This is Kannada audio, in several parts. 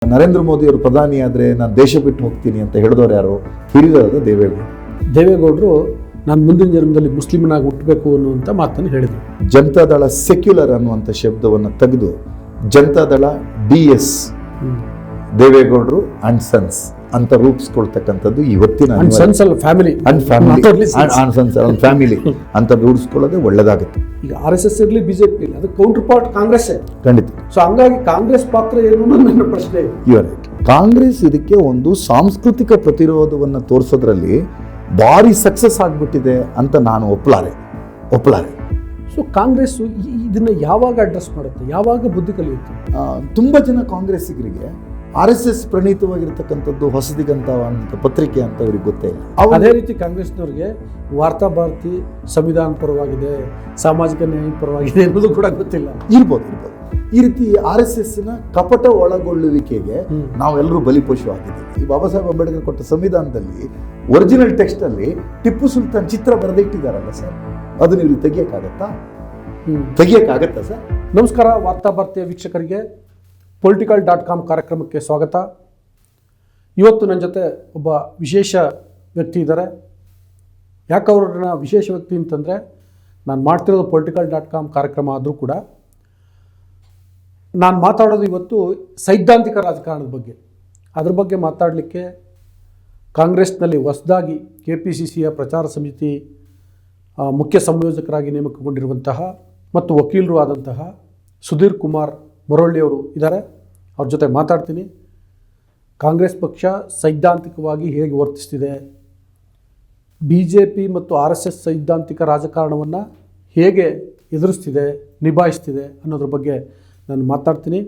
ನರೇಂದ್ರ ಮೋದಿ ಅವರು ಪ್ರಧಾನಿ ಆದರೆ ನಾನು ದೇಶ ಬಿಟ್ಟು ಹೋಗ್ತೀನಿ ಅಂತ ಹೇಳಿದವರು ಯಾರು? ಹಿರಿಯರಾದ ದೇವೇಗೌಡರು ನಾನು ಮುಂದಿನ ಜನ್ಮದಲ್ಲಿ ಮುಸ್ಲಿಮನಾಗಿ ಹುಟ್ಟಬೇಕು ಅನ್ನುವಂಥ ಮಾತನ್ನು ಹೇಳಿದರು. ಜನತಾದಳ ಸೆಕ್ಯುಲರ್ ಅನ್ನುವಂಥ ಶಬ್ದವನ್ನು ತೆಗೆದು ಜನತಾದಳ DS ದೇವೇಗೌಡರು ಅಂಡ್ ಸನ್ಸ್ ಅಂತ ರೂಪಿಸ್ಕೊಳ್ತಕ್ಕಂಥದ್ದು ಇವತ್ತಿನ ಫ್ಯಾಮಿಲಿ ಫ್ಯಾಮಿಲಿ ಅಂತ ರೂಢಿಸ್ಕೊಳ್ಳೋದೇ ಒಳ್ಳೇದಾಗುತ್ತೆ. ಈಗ RSS ಇರಲಿ BJP ಇರಲಿ ಅದು ಕೌಂಟರ್ ಪಾರ್ಟ್ ಕಾಂಗ್ರೆಸ್ ಖಂಡಿತ. ಸೊ ಹಂಗಾಗಿ ಕಾಂಗ್ರೆಸ್ ಪಾತ್ರ ಏನು ಅನ್ನೋದು ನನ್ನ ಪ್ರಶ್ನೆ. ಕಾಂಗ್ರೆಸ್ ಇದಕ್ಕೆ ಒಂದು ಸಾಂಸ್ಕೃತಿಕ ಪ್ರತಿರೋಧವನ್ನು ತೋರಿಸೋದ್ರಲ್ಲಿ ಭಾರಿ ಸಕ್ಸಸ್ ಆಗಿಬಿಟ್ಟಿದೆ ಅಂತ ನಾನು ಒಪ್ಪಲಾರೆ. ಸೊ ಕಾಂಗ್ರೆಸ್ ಇದನ್ನ ಯಾವಾಗ ಅಡ್ರೆಸ್ ಮಾಡುತ್ತೆ, ಯಾವಾಗ ಬುದ್ಧಿ ಕಲಿಯುತ್ತೆ? ತುಂಬ ಜನ ಕಾಂಗ್ರೆಸ್ಸಿಗರಿಗೆ RSS ಪ್ರಣೀತವಾಗಿರ್ತಕ್ಕಂಥದ್ದು ಹೊಸದಿಗಂತ ಅಂತ ಪತ್ರಿಕೆ ಅಂತ ಅವ್ರಿಗೆ ಗೊತ್ತೇ ಇಲ್ಲ. ಅದೇ ರೀತಿ ಕಾಂಗ್ರೆಸ್ನವ್ರಿಗೆ ವಾರ್ತಾ ಭಾರತಿ ಸಂವಿಧಾನ ಪರವಾಗಿದೆ, ಸಾಮಾಜಿಕ ನ್ಯಾಯ ಪರವಾಗಿದೆ ಅನ್ನೋದು ಕೂಡ ಗೊತ್ತಿಲ್ಲ. ಇರ್ಬೋದು. ಈ ರೀತಿ RSSನ ಕಪಟ ಒಳಗೊಳ್ಳುವಿಕೆಗೆ ನಾವೆಲ್ಲರೂ ಬಲಿಪಶು ಆಗಿದ್ದೀವಿ. ಈ ಬಾಬಾ ಸಾಹೇಬ್ ಅಂಬೇಡ್ಕರ್ ಕೊಟ್ಟ ಸಂವಿಧಾನದಲ್ಲಿ ಒರಿಜಿನಲ್ ಟೆಕ್ಸ್ಟ್ ಅಲ್ಲಿ ಟಿಪ್ಪು ಸುಲ್ತಾನ್ ಚಿತ್ರ ಬರೆದಿಟ್ಟಿದ್ದಾರಲ್ಲ ಸರ್, ಅದು ನೀವು ತೆಗಿಯಕ್ಕಾಗತ್ತಾ ಸರ್? ನಮಸ್ಕಾರ, ವಾರ್ತಾ ಭಾರತೀಯ ವೀಕ್ಷಕರಿಗೆ political.com ಕಾರ್ಯಕ್ರಮಕ್ಕೆ ಸ್ವಾಗತ. ಇವತ್ತು ನನ್ನ ಜೊತೆ ಒಬ್ಬ ವಿಶೇಷ ವ್ಯಕ್ತಿ ಇದ್ದಾರೆ. ಯಾಕೆ ಅವ್ರನ್ನ ವಿಶೇಷ ವ್ಯಕ್ತಿ ಅಂತಂದರೆ, ನಾನು ಮಾಡ್ತಿರೋದು political.com ಕಾರ್ಯಕ್ರಮ ಆದರೂ ಕೂಡ ನಾನು ಮಾತಾಡೋದು ಇವತ್ತು ಸೈದ್ಧಾಂತಿಕ ರಾಜಕಾರಣದ ಬಗ್ಗೆ. ಅದ್ರ ಬಗ್ಗೆ ಮಾತಾಡಲಿಕ್ಕೆ ಕಾಂಗ್ರೆಸ್ನಲ್ಲಿ ಹೊಸದಾಗಿ KPCCಯ ಪ್ರಚಾರ ಸಮಿತಿ ಮುಖ್ಯ ಸಂಯೋಜಕರಾಗಿ ನೇಮಕಗೊಂಡಿರುವಂತಹ ಮತ್ತು ವಕೀಲರು ಆದಂತಹ ಸುಧೀರ್ ಕುಮಾರ್ ಮರೊಳ್ಳಿಯವರು ಇದ್ದಾರೆ. ಅವ್ರ ಜೊತೆ ಮಾತಾಡ್ತೀನಿ. ಕಾಂಗ್ರೆಸ್ ಪಕ್ಷ ಸೈದ್ಧಾಂತಿಕವಾಗಿ ಹೇಗೆ ವರ್ತಿಸ್ತಿದೆ, BJP ಮತ್ತು RSS ಸೈದ್ಧಾಂತಿಕ ರಾಜಕಾರಣವನ್ನು ಹೇಗೆ ಎದುರಿಸ್ತಿದೆ, ನಿಭಾಯಿಸ್ತಿದೆ ಅನ್ನೋದ್ರ ಬಗ್ಗೆ ನಾನು ಮಾತಾಡ್ತೀನಿ.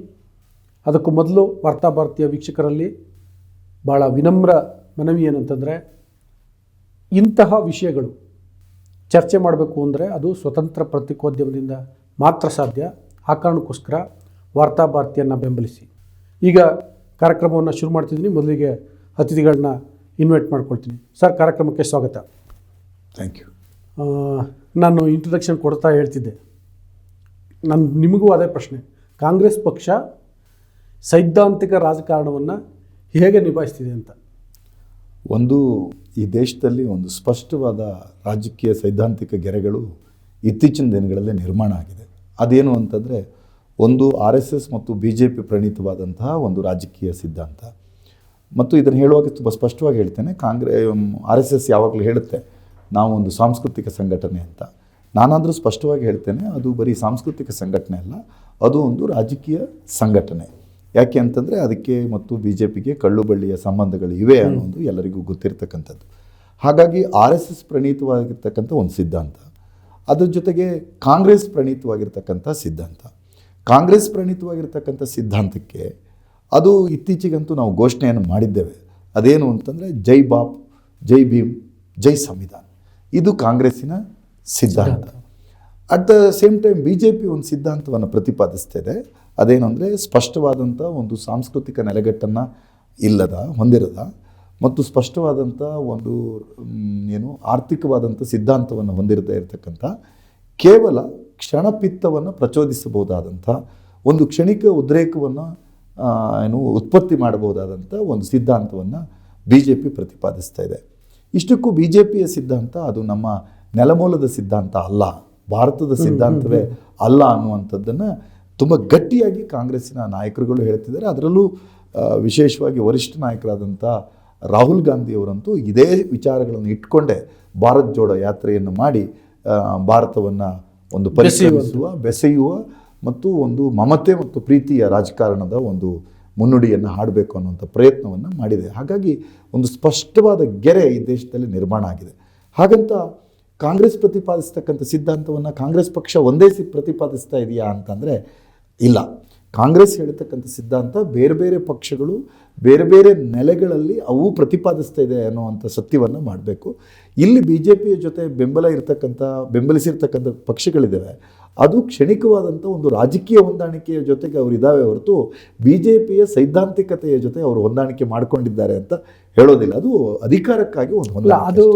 ಅದಕ್ಕೂ ಮೊದಲು ವಾರ್ತಾ ಭಾರತೀಯ ವೀಕ್ಷಕರಲ್ಲಿ ಭಾಳ ವಿನಮ್ರ ಮನವಿ ಏನಂತಂದರೆ, ಇಂತಹ ವಿಷಯಗಳು ಚರ್ಚೆ ಮಾಡಬೇಕು ಅಂದರೆ ಅದು ಸ್ವತಂತ್ರ ಪತ್ರಿಕೋದ್ಯಮದಿಂದ ಮಾತ್ರ ಸಾಧ್ಯ. ಆ ಕಾರಣಕ್ಕೋಸ್ಕರ ವಾರ್ತಾ ಭಾರತಿಯನ್ನು ಬೆಂಬಲಿಸಿ. ಈಗ ಕಾರ್ಯಕ್ರಮವನ್ನು ಶುರು ಮಾಡ್ತಿದ್ದೀನಿ. ಮೊದಲಿಗೆ ಅತಿಥಿಗಳನ್ನ ಇನ್ವೈಟ್ ಮಾಡ್ಕೊಳ್ತೀನಿ. ಸರ್, ಕಾರ್ಯಕ್ರಮಕ್ಕೆ ಸ್ವಾಗತ. Thank you. ನಾನು ಇಂಟ್ರೊಡಕ್ಷನ್ ಕೊಡ್ತಾ ಹೇಳ್ತಿದ್ದೆ, ನಿಮಗೂ ಅದೇ ಪ್ರಶ್ನೆ. ಕಾಂಗ್ರೆಸ್ ಪಕ್ಷ ಸೈದ್ಧಾಂತಿಕ ರಾಜಕಾರಣವನ್ನು ಹೇಗೆ ನಿಭಾಯಿಸ್ತಿದೆ ಅಂತ. ಒಂದು ಈ ದೇಶದಲ್ಲಿ ಒಂದು ಸ್ಪಷ್ಟವಾದ ರಾಜಕೀಯ ಸೈದ್ಧಾಂತಿಕ ಗೆರೆಗಳು ಇತ್ತೀಚಿನ ದಿನಗಳಲ್ಲಿ ನಿರ್ಮಾಣ ಆಗಿದೆ. ಅದೇನು ಅಂತಂದರೆ, ಒಂದು RSS ಮತ್ತು BJP ಪ್ರಣೀತವಾದಂತಹ ಒಂದು ರಾಜಕೀಯ ಸಿದ್ಧಾಂತ. ಮತ್ತು ಇದನ್ನು ಹೇಳುವಾಗ ತುಂಬ ಸ್ಪಷ್ಟವಾಗಿ ಹೇಳ್ತೇನೆ, RSS ಯಾವಾಗಲೂ ಹೇಳುತ್ತೆ ನಾವು ಒಂದು ಸಾಂಸ್ಕೃತಿಕ ಸಂಘಟನೆ ಅಂತ. ನಾನಾದರೂ ಸ್ಪಷ್ಟವಾಗಿ ಹೇಳ್ತೇನೆ, ಅದು ಬರೀ ಸಾಂಸ್ಕೃತಿಕ ಸಂಘಟನೆ ಅಲ್ಲ, ಅದು ಒಂದು ರಾಜಕೀಯ ಸಂಘಟನೆ. ಯಾಕೆ ಅಂತಂದರೆ ಅದಕ್ಕೆ ಮತ್ತು BJPಗೆ ಕಳ್ಳು ಬಳ್ಳಿಯ ಸಂಬಂಧಗಳು ಇವೆ ಅನ್ನೋದು ಎಲ್ಲರಿಗೂ ಗೊತ್ತಿರ್ತಕ್ಕಂಥದ್ದು. ಹಾಗಾಗಿ RSS ಪ್ರಣೀತವಾಗಿರ್ತಕ್ಕಂಥ ಒಂದು ಸಿದ್ಧಾಂತ, ಅದ್ರ ಜೊತೆಗೆ ಕಾಂಗ್ರೆಸ್ ಪ್ರಣೀತವಾಗಿರ್ತಕ್ಕಂಥ ಸಿದ್ಧಾಂತ. ಕಾಂಗ್ರೆಸ್ ಪ್ರಣೀತವಾಗಿರ್ತಕ್ಕಂಥ ಸಿದ್ಧಾಂತಕ್ಕೆ ಅದು ಇತ್ತೀಚೆಗಂತೂ ನಾವು ಘೋಷಣೆಯನ್ನು ಮಾಡಿದ್ದೇವೆ. ಅದೇನು ಅಂತಂದರೆ ಜೈ ಬಾಪ್, ಜೈ ಭೀಮ್, ಜೈ ಸಂವಿಧಾನ. ಇದು ಕಾಂಗ್ರೆಸ್ಸಿನ ಸಿದ್ಧಾಂತ. At the same time BJP ಒಂದು ಸಿದ್ಧಾಂತವನ್ನು ಪ್ರತಿಪಾದಿಸ್ತಾ ಇದೆ. ಅದೇನು ಅಂದರೆ, ಸ್ಪಷ್ಟವಾದಂಥ ಒಂದು ಸಾಂಸ್ಕೃತಿಕ ನೆಲೆಗಟ್ಟನ್ನು ಹೊಂದಿರದ ಮತ್ತು ಸ್ಪಷ್ಟವಾದಂಥ ಒಂದು ಆರ್ಥಿಕವಾದಂಥ ಸಿದ್ಧಾಂತವನ್ನು ಹೊಂದಿರದೇ ಇರತಕ್ಕಂಥ, ಕೇವಲ ಕ್ಷಣಪಿತ್ತವನ್ನು ಪ್ರಚೋದಿಸಬಹುದಾದಂಥ, ಒಂದು ಕ್ಷಣಿಕ ಉದ್ರೇಕವನ್ನು ಉತ್ಪತ್ತಿ ಮಾಡಬಹುದಾದಂಥ ಒಂದು ಸಿದ್ಧಾಂತವನ್ನು BJP ಪ್ರತಿಪಾದಿಸ್ತಾ ಇದೆ. ಇಷ್ಟಕ್ಕೂ BJPಯ ಸಿದ್ಧಾಂತ ಅದು ನಮ್ಮ ನೆಲಮೂಲದ ಸಿದ್ಧಾಂತ ಅಲ್ಲ, ಭಾರತದ ಸಿದ್ಧಾಂತವೇ ಅಲ್ಲ ಅನ್ನುವಂಥದ್ದನ್ನು ತುಂಬ ಗಟ್ಟಿಯಾಗಿ ಕಾಂಗ್ರೆಸ್ಸಿನ ನಾಯಕರುಗಳು ಹೇಳ್ತಿದ್ದಾರೆ. ಅದರಲ್ಲೂ ವಿಶೇಷವಾಗಿ ವರಿಷ್ಠ ನಾಯಕರಾದಂಥ ರಾಹುಲ್ ಗಾಂಧಿಯವರಂತೂ ಇದೇ ವಿಚಾರಗಳನ್ನು ಇಟ್ಕೊಂಡೇ ಭಾರತ್ ಜೋಡೋ ಯಾತ್ರೆಯನ್ನು ಮಾಡಿ ಭಾರತವನ್ನು ಒಂದು ಬೆಸೆಯುವ ಮತ್ತು ಒಂದು ಮಮತೆ ಮತ್ತು ಪ್ರೀತಿಯ ರಾಜಕಾರಣದ ಒಂದು ಮುನ್ನುಡಿಯನ್ನು ಹಾಡಬೇಕು ಅನ್ನುವಂಥ ಪ್ರಯತ್ನವನ್ನು ಮಾಡಿದೆ. ಹಾಗಾಗಿ ಒಂದು ಸ್ಪಷ್ಟವಾದ ಗೆರೆ ಈ ದೇಶದಲ್ಲಿ ನಿರ್ಮಾಣ ಆಗಿದೆ. ಹಾಗಂತ ಕಾಂಗ್ರೆಸ್ ಪ್ರತಿಪಾದಿಸ್ತಕ್ಕಂಥ ಸಿದ್ಧಾಂತವನ್ನು ಕಾಂಗ್ರೆಸ್ ಪಕ್ಷ ಒಂದೇ ಪ್ರತಿಪಾದಿಸ್ತಾ ಇದೆಯಾ ಅಂತಂದರೆ ಇಲ್ಲ. ಕಾಂಗ್ರೆಸ್ ಹೇಳ್ತಕ್ಕಂಥ ಸಿದ್ಧಾಂತ ಬೇರೆ ಬೇರೆ ಪಕ್ಷಗಳು ಬೇರೆ ಬೇರೆ ನೆಲೆಗಳಲ್ಲಿ ಪ್ರತಿಪಾದಿಸ್ತಾ ಇದೆ ಅನ್ನುವಂಥ ಸತ್ಯವನ್ನು ಮಾಡಬೇಕು. ಇಲ್ಲಿ BJPಯ ಜೊತೆ ಬೆಂಬಲಿಸಿರ್ತಕ್ಕಂಥ ಪಕ್ಷಗಳಿದ್ದಾವೆ, ಅದು ಕ್ಷಣಿಕವಾದಂಥ ಒಂದು ರಾಜಕೀಯ ಹೊಂದಾಣಿಕೆಯ ಜೊತೆಗೆ ಅವರು ಇದ್ದಾವೆ ಹೊರತು BJPಯ ಸೈದ್ಧಾಂತಿಕತೆಯ ಜೊತೆ ಅವರು ಹೊಂದಾಣಿಕೆ ಮಾಡಿಕೊಂಡಿದ್ದಾರೆ ಅಂತ ಹೇಳೋದಿಲ್ಲ. ಅದು ಅಧಿಕಾರಕ್ಕಾಗಿ ಒಂದು ಹೊಂದಾಣಿಕೆ. ಅದು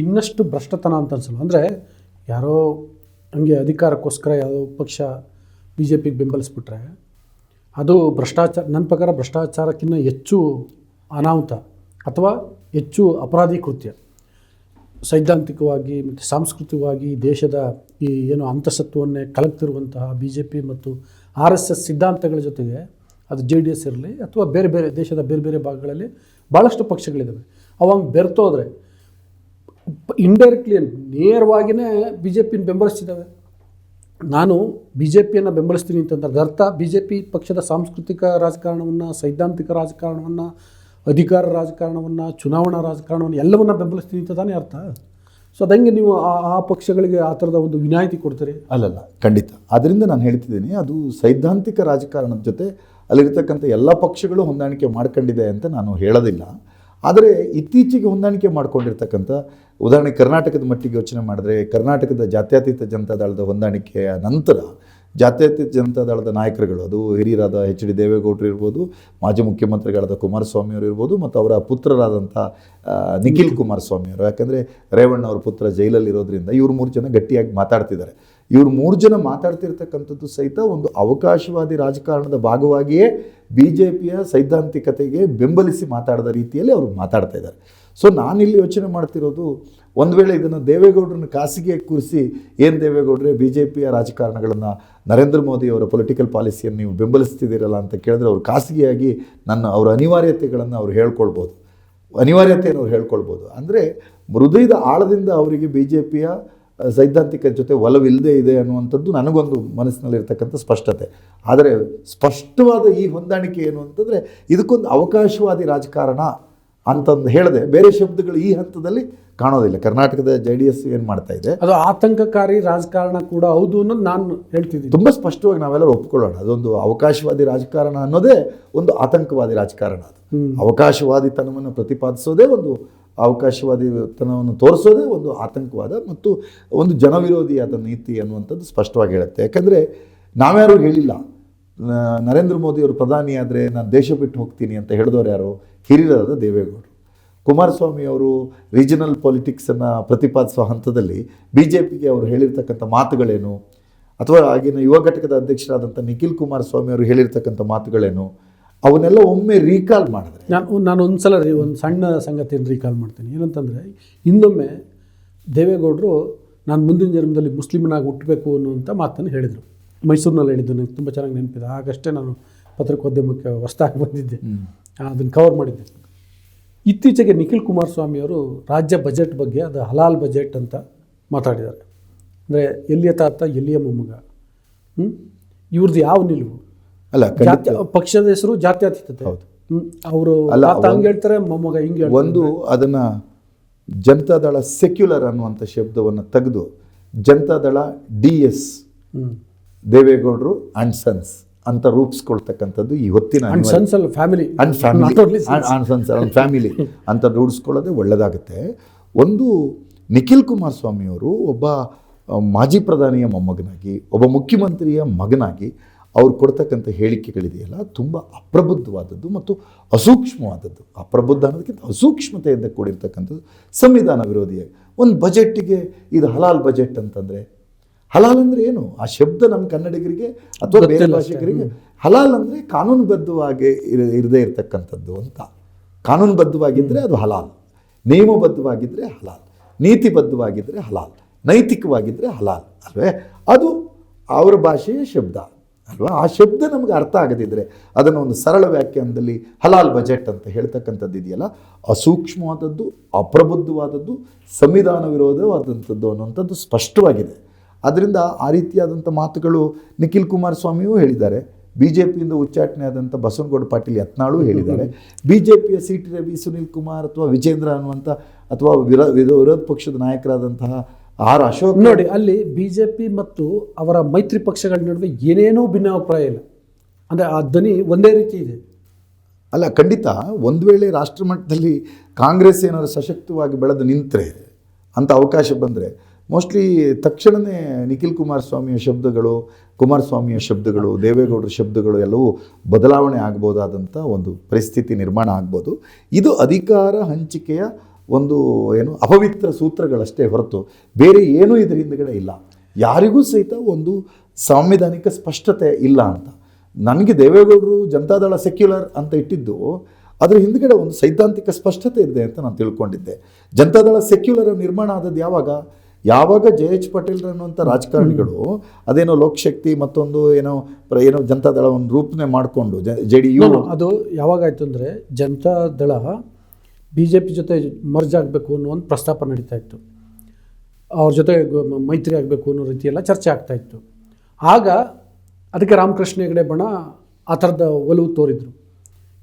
ಇನ್ನಷ್ಟು ಭ್ರಷ್ಟತನ ಅಂತ ಅನ್ಸಲ್ಲ. ಅಂದರೆ ಯಾರೋ ಹಂಗೆ ಅಧಿಕಾರಕ್ಕೋಸ್ಕರ ಯಾವುದೋ ಪಕ್ಷ BJPಗೆ ಬೆಂಬಲಿಸ್ಬಿಟ್ರೆ ಅದು ಭ್ರಷ್ಟಾಚಾರ, ನನ್ನ ಪ್ರಕಾರ ಭ್ರಷ್ಟಾಚಾರಕ್ಕಿಂತ ಹೆಚ್ಚು ಅನಾಹುತ ಅಥವಾ ಹೆಚ್ಚು ಅಪರಾಧಿ ಕೃತ್ಯ. ಸೈದ್ಧಾಂತಿಕವಾಗಿ ಮತ್ತು ಸಾಂಸ್ಕೃತಿಕವಾಗಿ ದೇಶದ ಈ ಏನು ಅಂತಸತ್ವವನ್ನೇ ಕಲಕ್ತಿರುವಂತಹ BJP ಮತ್ತು RSS ಸಿದ್ಧಾಂತಗಳ ಜೊತೆಗೆ ಅದು JDS ಇರಲಿ ಅಥವಾ ಬೇರೆ ಬೇರೆ ದೇಶದ ಬೇರೆ ಬೇರೆ ಭಾಗಗಳಲ್ಲಿ ಭಾಳಷ್ಟು ಪಕ್ಷಗಳಿದ್ದಾವೆ. ಅವಾಗ ಬೆರ್ತೋದ್ರೆ ಇಂಡೈರೆಕ್ಟ್ಲಿ ನೇರವಾಗಿಯೇ BJPನ ಬೆಂಬಲಿಸ್ತಿದ್ದಾವೆ. ನಾನು BJPಯನ್ನು ಬೆಂಬಲಿಸ್ತೀನಿ ಅಂತಂದ್ರೆ ಅರ್ಥ BJP ಪಕ್ಷದ ಸಾಂಸ್ಕೃತಿಕ ರಾಜಕಾರಣವನ್ನು, ಸೈದ್ಧಾಂತಿಕ ರಾಜಕಾರಣವನ್ನು, ಅಧಿಕಾರ ರಾಜಕಾರಣವನ್ನು, ಚುನಾವಣಾ ರಾಜಕಾರಣವನ್ನು ಎಲ್ಲವನ್ನ ಬೆಂಬಲಿಸ್ತೀನಿ ಅಂತ ತಾನೇ ಅರ್ಥ. ಸೊ ಅದಂಗೆ ನೀವು ಆ ಪಕ್ಷಗಳಿಗೆ ಆ ಥರದ ಒಂದು ವಿನಾಯಿತಿ ಕೊಡ್ತೀರಿ? ಅಲ್ಲಲ್ಲ, ಖಂಡಿತ. ಅದರಿಂದ ನಾನು ಹೇಳ್ತಿದ್ದೀನಿ, ಅದು ಸೈದ್ಧಾಂತಿಕ ರಾಜಕಾರಣದ ಜೊತೆ ಅಲ್ಲಿರ್ತಕ್ಕಂಥ ಎಲ್ಲ ಪಕ್ಷಗಳು ಹೊಂದಾಣಿಕೆ ಮಾಡ್ಕೊಂಡಿದೆ ಅಂತ ನಾನು ಹೇಳೋದಿಲ್ಲ. ಆದರೆ ಇತ್ತೀಚೆಗೆ ಹೊಂದಾಣಿಕೆ ಮಾಡ್ಕೊಂಡಿರ್ತಕ್ಕಂಥ, ಉದಾಹರಣೆ ಕರ್ನಾಟಕದ ಮಟ್ಟಿಗೆ ಯೋಚನೆ ಮಾಡಿದ್ರೆ, ಕರ್ನಾಟಕದ ಜಾತ್ಯತೀತ ಜನತಾದಳದ ಹೊಂದಾಣಿಕೆಯ ನಂತರ ಜಾತ್ಯತೀತ ಜನತಾದಳದ ನಾಯಕರುಗಳು, ಅದು ಹಿರಿಯರಾದ HD ದೇವೇಗೌಡರು ಇರ್ಬೋದು, ಮಾಜಿ ಮುಖ್ಯಮಂತ್ರಿಗಳಾದ ಕುಮಾರಸ್ವಾಮಿ ಅವರು ಇರ್ಬೋದು, ಮತ್ತು ಅವರ ಪುತ್ರರಾದಂಥ ನಿಖಿಲ್ ಕುಮಾರಸ್ವಾಮಿ ಅವರು, ಯಾಕಂದರೆ ರೇವಣ್ಣ ಅವರ ಪುತ್ರ ಜೈಲಲ್ಲಿರೋದ್ರಿಂದ ಇವರು 3 ಜನ ಗಟ್ಟಿಯಾಗಿ ಮಾತಾಡ್ತಿದ್ದಾರೆ. ಇವರು 3 ಜನ ಮಾತಾಡ್ತಿರ್ತಕ್ಕಂಥದ್ದು ಸಹಿತ ಒಂದು ಅವಕಾಶವಾದಿ ರಾಜಕಾರಣದ ಭಾಗವಾಗಿಯೇ BJPಯ ಸೈದ್ಧಾಂತಿಕತೆಗೆ ಬೆಂಬಲಿಸಿ ಮಾತಾಡಿದ ರೀತಿಯಲ್ಲಿ ಅವರು ಮಾತಾಡ್ತಾ ಇದ್ದಾರೆ. ಸೊ ನಾನಿಲ್ಲಿ ಯೋಚನೆ ಮಾಡ್ತಿರೋದು, ಒಂದು ವೇಳೆ ಇದನ್ನು ದೇವೇಗೌಡರನ್ನ ಖಾಸಗಿಯಾಗಿ ಕೂರಿಸಿ, ಏನು ದೇವೇಗೌಡರೇ BJPಯ ರಾಜಕಾರಣಗಳನ್ನು, ನರೇಂದ್ರ ಮೋದಿಯವರ ಪೊಲಿಟಿಕಲ್ ಪಾಲಿಸಿಯನ್ನು ನೀವು ಬೆಂಬಲಿಸ್ತಿದ್ದೀರಲ್ಲ ಅಂತ ಕೇಳಿದ್ರೆ, ಅವರು ಖಾಸಗಿಯಾಗಿ ಅವರ ಅನಿವಾರ್ಯತೆಗಳನ್ನು ಅವ್ರು ಹೇಳ್ಕೊಳ್ಬೋದು, ಅನಿವಾರ್ಯತೆಯನ್ನು ಅವ್ರು ಹೇಳ್ಕೊಳ್ಬೋದು. ಅಂದರೆ ಹೃದಯದ ಆಳದಿಂದ ಅವರಿಗೆ BJPಯ ಸೈದ್ಧಾಂತಿಕ ಜೊತೆ ಒಲವಿಲ್ಲದೆ ಇದೆ ಅನ್ನುವಂಥದ್ದು ನನಗೊಂದು ಮನಸ್ಸಿನಲ್ಲಿರ್ತಕ್ಕಂಥ ಸ್ಪಷ್ಟತೆ. ಆದರೆ ಸ್ಪಷ್ಟವಾದ ಈ ಹೊಂದಾಣಿಕೆ ಏನು ಅಂತಂದರೆ, ಇದಕ್ಕೊಂದು ಅವಕಾಶವಾದಿ ರಾಜಕಾರಣ ಅಂತಂದು ಹೇಳಿದೆ, ಬೇರೆ ಶಬ್ದಗಳು ಈ ಹಂತದಲ್ಲಿ ಕಾಣೋದಿಲ್ಲ. ಕರ್ನಾಟಕದ JDS ಏನು ಮಾಡ್ತಾ ಇದೆ ಅದು ಆತಂಕಕಾರಿ ರಾಜಕಾರಣ ಕೂಡ ಹೌದು ಅನ್ನೋದು ನಾನು ಹೇಳ್ತಿದ್ದೀನಿ. ತುಂಬ ಸ್ಪಷ್ಟವಾಗಿ ನಾವೆಲ್ಲರೂ ಒಪ್ಕೊಳ್ಳೋಣ. ಅದೊಂದು ಅವಕಾಶವಾದಿ ರಾಜಕಾರಣ ಅನ್ನೋದೇ ಒಂದು ಆತಂಕವಾದಿ ರಾಜಕಾರಣ. ಅದು ಅವಕಾಶವಾದಿತನವನ್ನು ಪ್ರತಿಪಾದಿಸೋದೇ ಒಂದು, ಅವಕಾಶವಾದಿತನವನ್ನು ತೋರಿಸೋದೇ ಒಂದು ಆತಂಕವಾದ ಮತ್ತು ಒಂದು ಜನವಿರೋಧಿಯಾದ ನೀತಿ ಅನ್ನುವಂಥದ್ದು ಸ್ಪಷ್ಟವಾಗಿ ಹೇಳುತ್ತೆ. ಯಾಕಂದರೆ ನಾವ್ಯಾರೂ ಹೇಳಿಲ್ಲ, ನರೇಂದ್ರ ಮೋದಿಯವರು ಪ್ರಧಾನಿ ಆದರೆ ನಾನು ದೇಶ ಬಿಟ್ಟು ಹೋಗ್ತೀನಿ ಅಂತ ಹೇಳಿದವರು ಯಾರು? ಹಿರಿಯರಾದ ದೇವೇಗೌಡರು. ಕುಮಾರಸ್ವಾಮಿ ಅವರು ರೀಜನಲ್ ಪೊಲಿಟಿಕ್ಸನ್ನು ಪ್ರತಿಪಾದಿಸುವ ಹಂತದಲ್ಲಿ BJPಗೆ ಅವರು ಹೇಳಿರ್ತಕ್ಕಂಥ ಮಾತುಗಳೇನು, ಅಥವಾ ಆಗಿನ ಯುವ ಘಟಕದ ಅಧ್ಯಕ್ಷರಾದಂಥ ನಿಖಿಲ್ ಕುಮಾರಸ್ವಾಮಿ ಅವರು ಹೇಳಿರ್ತಕ್ಕಂಥ ಮಾತುಗಳೇನು, ಅವನ್ನೆಲ್ಲ ಒಮ್ಮೆ ರೀಕಾಲ್ ಮಾಡಿದ್ರೆ, ನಾನು ಒಂದು ಸಲ ಒಂದು ಸಣ್ಣ ಸಂಗತಿಯನ್ನು ರೀಕಾಲ್ ಮಾಡ್ತೀನಿ. ಏನಂತಂದರೆ, ಇನ್ನೊಮ್ಮೆ ದೇವೇಗೌಡರು ನಾನು ಮುಂದಿನ ಜನ್ಮದಲ್ಲಿ ಮುಸ್ಲಿಮನಾಗಿ ಹುಟ್ಟಬೇಕು ಅನ್ನುವಂಥ ಮಾತನ್ನು ಹೇಳಿದರು. ಮೈಸೂರಿನಲ್ಲಿ ಹೇಳಿದ್ದು ನನಗೆ ತುಂಬ ಚೆನ್ನಾಗಿ ನೆನಪಿದೆ. ಆಗಷ್ಟೇ ನಾನು ಪತ್ರಿಕೋದ್ಯಮಕ್ಕೆ ಹೊಸದಾಗಿ ಬಂದಿದ್ದೆ, ಅದನ್ನು ಕವರ್ ಮಾಡಿದ್ದೆ. ಇತ್ತೀಚೆಗೆ ನಿಖಿಲ್ ಕುಮಾರಸ್ವಾಮಿ ಅವರು ರಾಜ್ಯ ಬಜೆಟ್ ಬಗ್ಗೆ, ಅದು ಹಲಾಲ್ ಬಜೆಟ್ ಅಂತ ಮಾತಾಡಿದ್ದಾರೆ. ಅಂದರೆ ಎಲ್ಲಿಯ ತಾತ ಎಲ್ಲಿಯ ಮೊಮ್ಮಗ, ಇವ್ರದ್ದು ಯಾವ ನಿಲುವು? ಅಲ್ಲ, ಪಕ್ಷದ ಹೆಸರು ಜಾತ್ಯತೀತತೆ. ಹೌದು, ಅವರು ಹಂಗೆ ಹೇಳ್ತಾರೆ, ಮೊಮ್ಮಗ ಹಿಂಗೆ ಹೇಳ್ತಾರೆ. ಒಂದು ಅದನ್ನು ಜನತಾದಳ ಸೆಕ್ಯುಲರ್ ಅನ್ನುವಂಥ ಶಬ್ದವನ್ನು ತೆಗೆದು ಜನತಾದಳ DS ದೇವೇಗೌಡರು ಆ್ಯಂಡ್ ಸನ್ಸ್ ಅಂತ ರೂಪಿಸ್ಕೊಳ್ತಕ್ಕಂಥದ್ದು ಈ ಹೊತ್ತಿನ ಫ್ಯಾಮಿಲಿ ಫ್ಯಾಮಿಲಿ ಅಂತ ರೂಢಿಸ್ಕೊಳ್ಳೋದೇ ಒಳ್ಳೆಯದಾಗುತ್ತೆ. ಒಂದು ನಿಖಿಲ್ ಕುಮಾರಸ್ವಾಮಿಯವರು ಒಬ್ಬ ಮಾಜಿ ಪ್ರಧಾನಿಯ ಮೊಮ್ಮಗನಾಗಿ, ಒಬ್ಬ ಮುಖ್ಯಮಂತ್ರಿಯ ಮಗನಾಗಿ ಅವ್ರು ಕೊಡ್ತಕ್ಕಂಥ ಹೇಳಿಕೆಗಳಿದೆಯಲ್ಲ, ತುಂಬ ಅಪ್ರಬುದ್ಧವಾದದ್ದು ಮತ್ತು ಅಸೂಕ್ಷ್ಮವಾದದ್ದು. ಅಪ್ರಬುದ್ಧ ಅನ್ನೋದಕ್ಕಿಂತ ಅಸೂಕ್ಷ್ಮತೆಯಿಂದ ಕೂಡಿರ್ತಕ್ಕಂಥದ್ದು, ಸಂವಿಧಾನ ವಿರೋಧಿಯಾಗಿ. ಒಂದು ಬಜೆಟ್ಟಿಗೆ ಇದು ಹಲಾಲ್ ಬಜೆಟ್ ಅಂತಂದರೆ, ಹಲಾಲ್ ಅಂದರೆ ಏನು? ಆ ಶಬ್ದ ನಮ್ಮ ಕನ್ನಡಿಗರಿಗೆ ಅಥವಾ ಬೇರೆ ಭಾಷಿಗರಿಗೆ ಹಲಾಲ್ ಅಂದರೆ ಕಾನೂನುಬದ್ಧವಾಗಿ ಇರದೇ ಇರತಕ್ಕಂಥದ್ದು ಅಂತ. ಕಾನೂನುಬದ್ಧವಾಗಿದ್ದರೆ ಅದು ಹಲಾಲ್, ನಿಯಮಬದ್ಧವಾಗಿದ್ದರೆ ಹಲಾಲ್, ನೀತಿಬದ್ಧವಾಗಿದ್ದರೆ ಹಲಾಲ್, ನೈತಿಕವಾಗಿದ್ದರೆ ಹಲಾಲ್ ಅಲ್ವೇ? ಅದು ಅವರ ಭಾಷೆಯ ಶಬ್ದ ಅಲ್ವಾ? ಆ ಶಬ್ದ ನಮಗೆ ಅರ್ಥ ಆಗದಿದ್ದರೆ ಅದನ್ನು ಒಂದು ಸರಳ ವ್ಯಾಖ್ಯಾನದಲ್ಲಿ ಹಲಾಲ್ ಬಜೆಟ್ ಅಂತ ಹೇಳ್ತಕ್ಕಂಥದ್ದು ಇದೆಯಲ್ಲ, ಅಸೂಕ್ಷ್ಮವಾದದ್ದು, ಅಪ್ರಬುದ್ಧವಾದದ್ದು, ಸಂವಿಧಾನ ವಿರೋಧವಾದಂಥದ್ದು ಅನ್ನುವಂಥದ್ದು ಸ್ಪಷ್ಟವಾಗಿದೆ. ಅದರಿಂದ ಆ ರೀತಿಯಾದಂಥ ಮಾತುಗಳು ನಿಖಿಲ್ ಕುಮಾರಸ್ವಾಮಿಯೂ ಹೇಳಿದ್ದಾರೆ, BJPಯಿಂದ ಉಚ್ಚಾಟನೆ ಆದಂಥ ಬಸವನಗೌಡ ಪಾಟೀಲ್ ಯತ್ನಾಳು ಹೇಳಿದ್ದಾರೆ, BJPಯ CT ರವಿ, ಸುನಿಲ್ ಕುಮಾರ್ ಅಥವಾ ವಿಜೇಂದ್ರ ಅನ್ನುವಂಥ ಅಥವಾ ವಿರೋಧ ಪಕ್ಷದ ನಾಯಕರಾದಂತಹ R ಅಶೋಕ್. ನೋಡಿ, ಅಲ್ಲಿ BJP ಮತ್ತು ಅವರ ಮೈತ್ರಿ ಪಕ್ಷಗಳ ನಡುವೆ ಏನೇನೂ ಭಿನ್ನಾಭಿಪ್ರಾಯ ಇಲ್ಲ. ಅಂದರೆ ಆ ಧ್ವನಿ ಒಂದೇ ರೀತಿ ಇದೆ. ಅಲ್ಲ, ಖಂಡಿತ. ಒಂದು ವೇಳೆ ರಾಷ್ಟ್ರ ಮಟ್ಟದಲ್ಲಿ ಕಾಂಗ್ರೆಸ್ ಏನಾದರೂ ಸಶಕ್ತವಾಗಿ ಬೆಳೆದು ನಿಂತರೆ ಅಂತ ಅವಕಾಶ ಬಂದರೆ, ಮೋಸ್ಟ್ಲಿ ತಕ್ಷಣವೇ ನಿಖಿಲ್ ಕುಮಾರಸ್ವಾಮಿಯ ಶಬ್ದಗಳು, ದೇವೇಗೌಡರ ಶಬ್ದಗಳು ಎಲ್ಲವೂ ಬದಲಾವಣೆ ಆಗ್ಬೋದಾದಂಥ ಒಂದು ಪರಿಸ್ಥಿತಿ ನಿರ್ಮಾಣ ಆಗ್ಬೋದು. ಇದು ಅಧಿಕಾರ ಹಂಚಿಕೆಯ ಒಂದು ಅಪವಿತ್ರ ಸೂತ್ರಗಳಷ್ಟೇ ಹೊರತು ಬೇರೆ ಏನೂ ಇದರ ಹಿಂದುಗಡೆ ಇಲ್ಲ. ಯಾರಿಗೂ ಸಹಿತ ಒಂದು ಸಾಂವಿಧಾನಿಕ ಸ್ಪಷ್ಟತೆ ಇಲ್ಲ ಅಂತ. ನನಗೆ ದೇವೇಗೌಡರು ಜನತಾದಳ ಸೆಕ್ಯುಲರ್ ಅಂತ ಇಟ್ಟಿದ್ದು ಅದರ ಹಿಂದ್ಗಡೆ ಒಂದು ಸೈದ್ಧಾಂತಿಕ ಸ್ಪಷ್ಟತೆ ಇದೆ ಅಂತ ನಾನು ತಿಳ್ಕೊಂಡಿದ್ದೆ. ಜನತಾದಳ ಸೆಕ್ಯುಲರ್ ನಿರ್ಮಾಣ ಆದದ್ದು ಯಾವಾಗ ಜೆ ಎಚ್ ಪಟೇಲ್ ಅನ್ನುವಂಥ ರಾಜಕಾರಣಿಗಳು ಅದೇನೋ ಲೋಕಶಕ್ತಿ ಮತ್ತೊಂದು ಏನೋ ಜನತಾದಳ ಒಂದು ರೂಪನೆ ಮಾಡಿಕೊಂಡು JDU ಅದು ಯಾವಾಗಾಯ್ತು ಅಂದರೆ ಜನತಾದಳ BJP ಜೊತೆ ಮರ್ಜ್ ಆಗಬೇಕು ಅನ್ನೋ ಒಂದು ಪ್ರಸ್ತಾಪ ನಡೀತಾ ಇತ್ತು, ಅವ್ರ ಜೊತೆ ಮೈತ್ರಿ ಆಗಬೇಕು ಅನ್ನೋ ರೀತಿಯೆಲ್ಲ ಚರ್ಚೆ ಆಗ್ತಾ ಇತ್ತು. ಆಗ ಅದಕ್ಕೆ ರಾಮಕೃಷ್ಣ ಹೆಗಡೆ ಬಣ ಆ ಥರದ ಒಲವು ತೋರಿದ್ರು,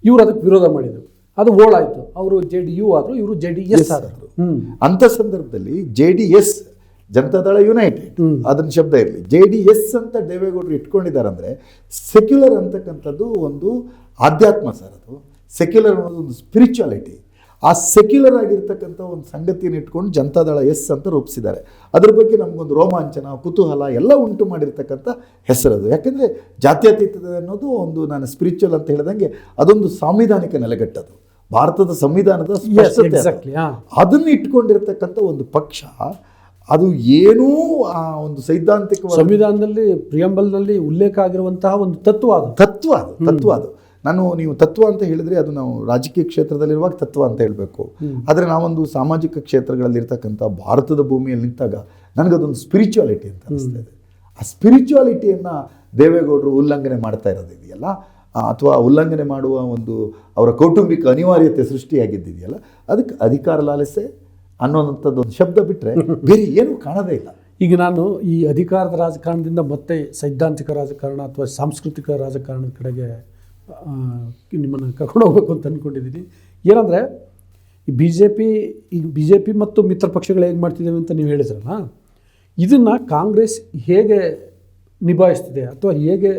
ಇವರು ಅದಕ್ಕೆ ವಿರೋಧ ಮಾಡಿದರು, ಅದು ಓಳಾಯಿತು. ಅವರು JDU ಆದರು, ಇವರು JDS ಆದರು. ಅಂಥ ಸಂದರ್ಭದಲ್ಲಿ JDS ಜನತಾದಳ ಯುನೈಟೆಡ್ ಅದನ್ನ ಶಬ್ದ ಇರಲಿ, JDS ಅಂತ ದೇವೇಗೌಡರು ಇಟ್ಕೊಂಡಿದ್ದಾರೆ. ಅಂದರೆ ಸೆಕ್ಯುಲರ್ ಅಂತಕ್ಕಂಥದ್ದು ಒಂದು ಆಧ್ಯಾತ್ಮ ಸರ್, ಅದು ಸೆಕ್ಯುಲರ್ ಅನ್ನೋದು ಒಂದು ಸ್ಪಿರಿಚುವಾಲಿಟಿ. ಆ ಸೆಕ್ಯುಲರ್ ಆಗಿರ್ತಕ್ಕಂಥ ಒಂದು ಸಂಗತಿಯನ್ನು ಇಟ್ಕೊಂಡು ಜನತಾದಳ ಎಸ್ ಅಂತ ರೂಪಿಸಿದ್ದಾರೆ. ಅದ್ರ ಬಗ್ಗೆ ನಮಗೊಂದು ರೋಮಾಂಚನ, ಕುತೂಹಲ ಎಲ್ಲ ಉಂಟು ಮಾಡಿರ್ತಕ್ಕಂಥ ಹೆಸರದು. ಯಾಕೆಂದರೆ ಜಾತ್ಯತೀತತೆ ಅನ್ನೋದು ಒಂದು, ನಾನು ಸ್ಪಿರಿಚುವಲ್ ಅಂತ ಹೇಳಿದಂಗೆ ಅದೊಂದು ಸಾಂವಿಧಾನಿಕ ನೆಲೆಗಟ್ಟದು, ಭಾರತದ ಸಂವಿಧಾನದ ಸ್ಪಷ್ಟತೆ. ಅದನ್ನು ಇಟ್ಕೊಂಡಿರ್ತಕ್ಕಂಥ ಒಂದು ಪಕ್ಷ, ಅದು ಏನೂ ಆ ಒಂದು ಸೈದ್ಧಾಂತಿಕ ಸಂವಿಧಾನದಲ್ಲಿ ಪ್ರಿಯಂಬಲ್ನಲ್ಲಿ ಉಲ್ಲೇಖ ಆಗಿರುವಂತಹ ಒಂದು ತತ್ವ ಅದು. ನೀವು ತತ್ವ ಅಂತ ಹೇಳಿದರೆ ಅದು ನಾವು ರಾಜಕೀಯ ಕ್ಷೇತ್ರದಲ್ಲಿರುವಾಗ ತತ್ವ ಅಂತ ಹೇಳಬೇಕು. ಆದರೆ ನಾವೊಂದು ಸಾಮಾಜಿಕ ಕ್ಷೇತ್ರಗಳಲ್ಲಿರ್ತಕ್ಕಂಥ ಭಾರತದ ಭೂಮಿಯಲ್ಲಿ ನಿಂತಾಗ ನನಗದೊಂದು ಸ್ಪಿರಿಚುವಾಲಿಟಿ ಅಂತ ಅನಿಸ್ತಾ ಇದೆ. ಆ ಸ್ಪಿರಿಚುವಾಲಿಟಿಯನ್ನು ದೇವೇಗೌಡರು ಉಲ್ಲಂಘನೆ ಮಾಡ್ತಾ ಇರೋದಿದೆಯಲ್ಲ, ಅಥವಾ ಉಲ್ಲಂಘನೆ ಮಾಡುವ ಒಂದು ಅವರ ಕೌಟುಂಬಿಕ ಅನಿವಾರ್ಯತೆ ಸೃಷ್ಟಿಯಾಗಿದ್ದಿದೆಯಲ್ಲ, ಅದಕ್ಕೆ ಅಧಿಕಾರ ಲಾಲಸೆ ಅನ್ನೋಂಥದ್ದು ಒಂದು ಶಬ್ದ ಬಿಟ್ಟರೆ ಬೇರೆ ಏನೂ ಕಾಣೋದೇ ಇಲ್ಲ. ಈಗ ನಾನು ಈ ಅಧಿಕಾರದ ರಾಜಕಾರಣದಿಂದ ಮತ್ತೆ ಸೈದ್ಧಾಂತಿಕ ರಾಜಕಾರಣ ಅಥವಾ ಸಾಂಸ್ಕೃತಿಕ ರಾಜಕಾರಣದ ಕಡೆಗೆ ನಿಮ್ಮನ್ನು ಕರ್ಕೊಂಡು ಹೋಗ್ಬೇಕು ಅಂತ ಅಂದ್ಕೊಂಡಿದ್ದೀನಿ. ಏನಂದರೆ ಈ ಬಿ ಜೆ ಪಿ ಮತ್ತು ಮಿತ್ರ ಪಕ್ಷಗಳು ಹೇಗೆ ಮಾಡ್ತಿದ್ದೇವೆ ಅಂತ ನೀವು ಹೇಳಿದ್ರಲ್ಲ, ಇದನ್ನು ಕಾಂಗ್ರೆಸ್ ಹೇಗೆ ನಿಭಾಯಿಸ್ತಿದೆ ಅಥವಾ ಹೇಗೆ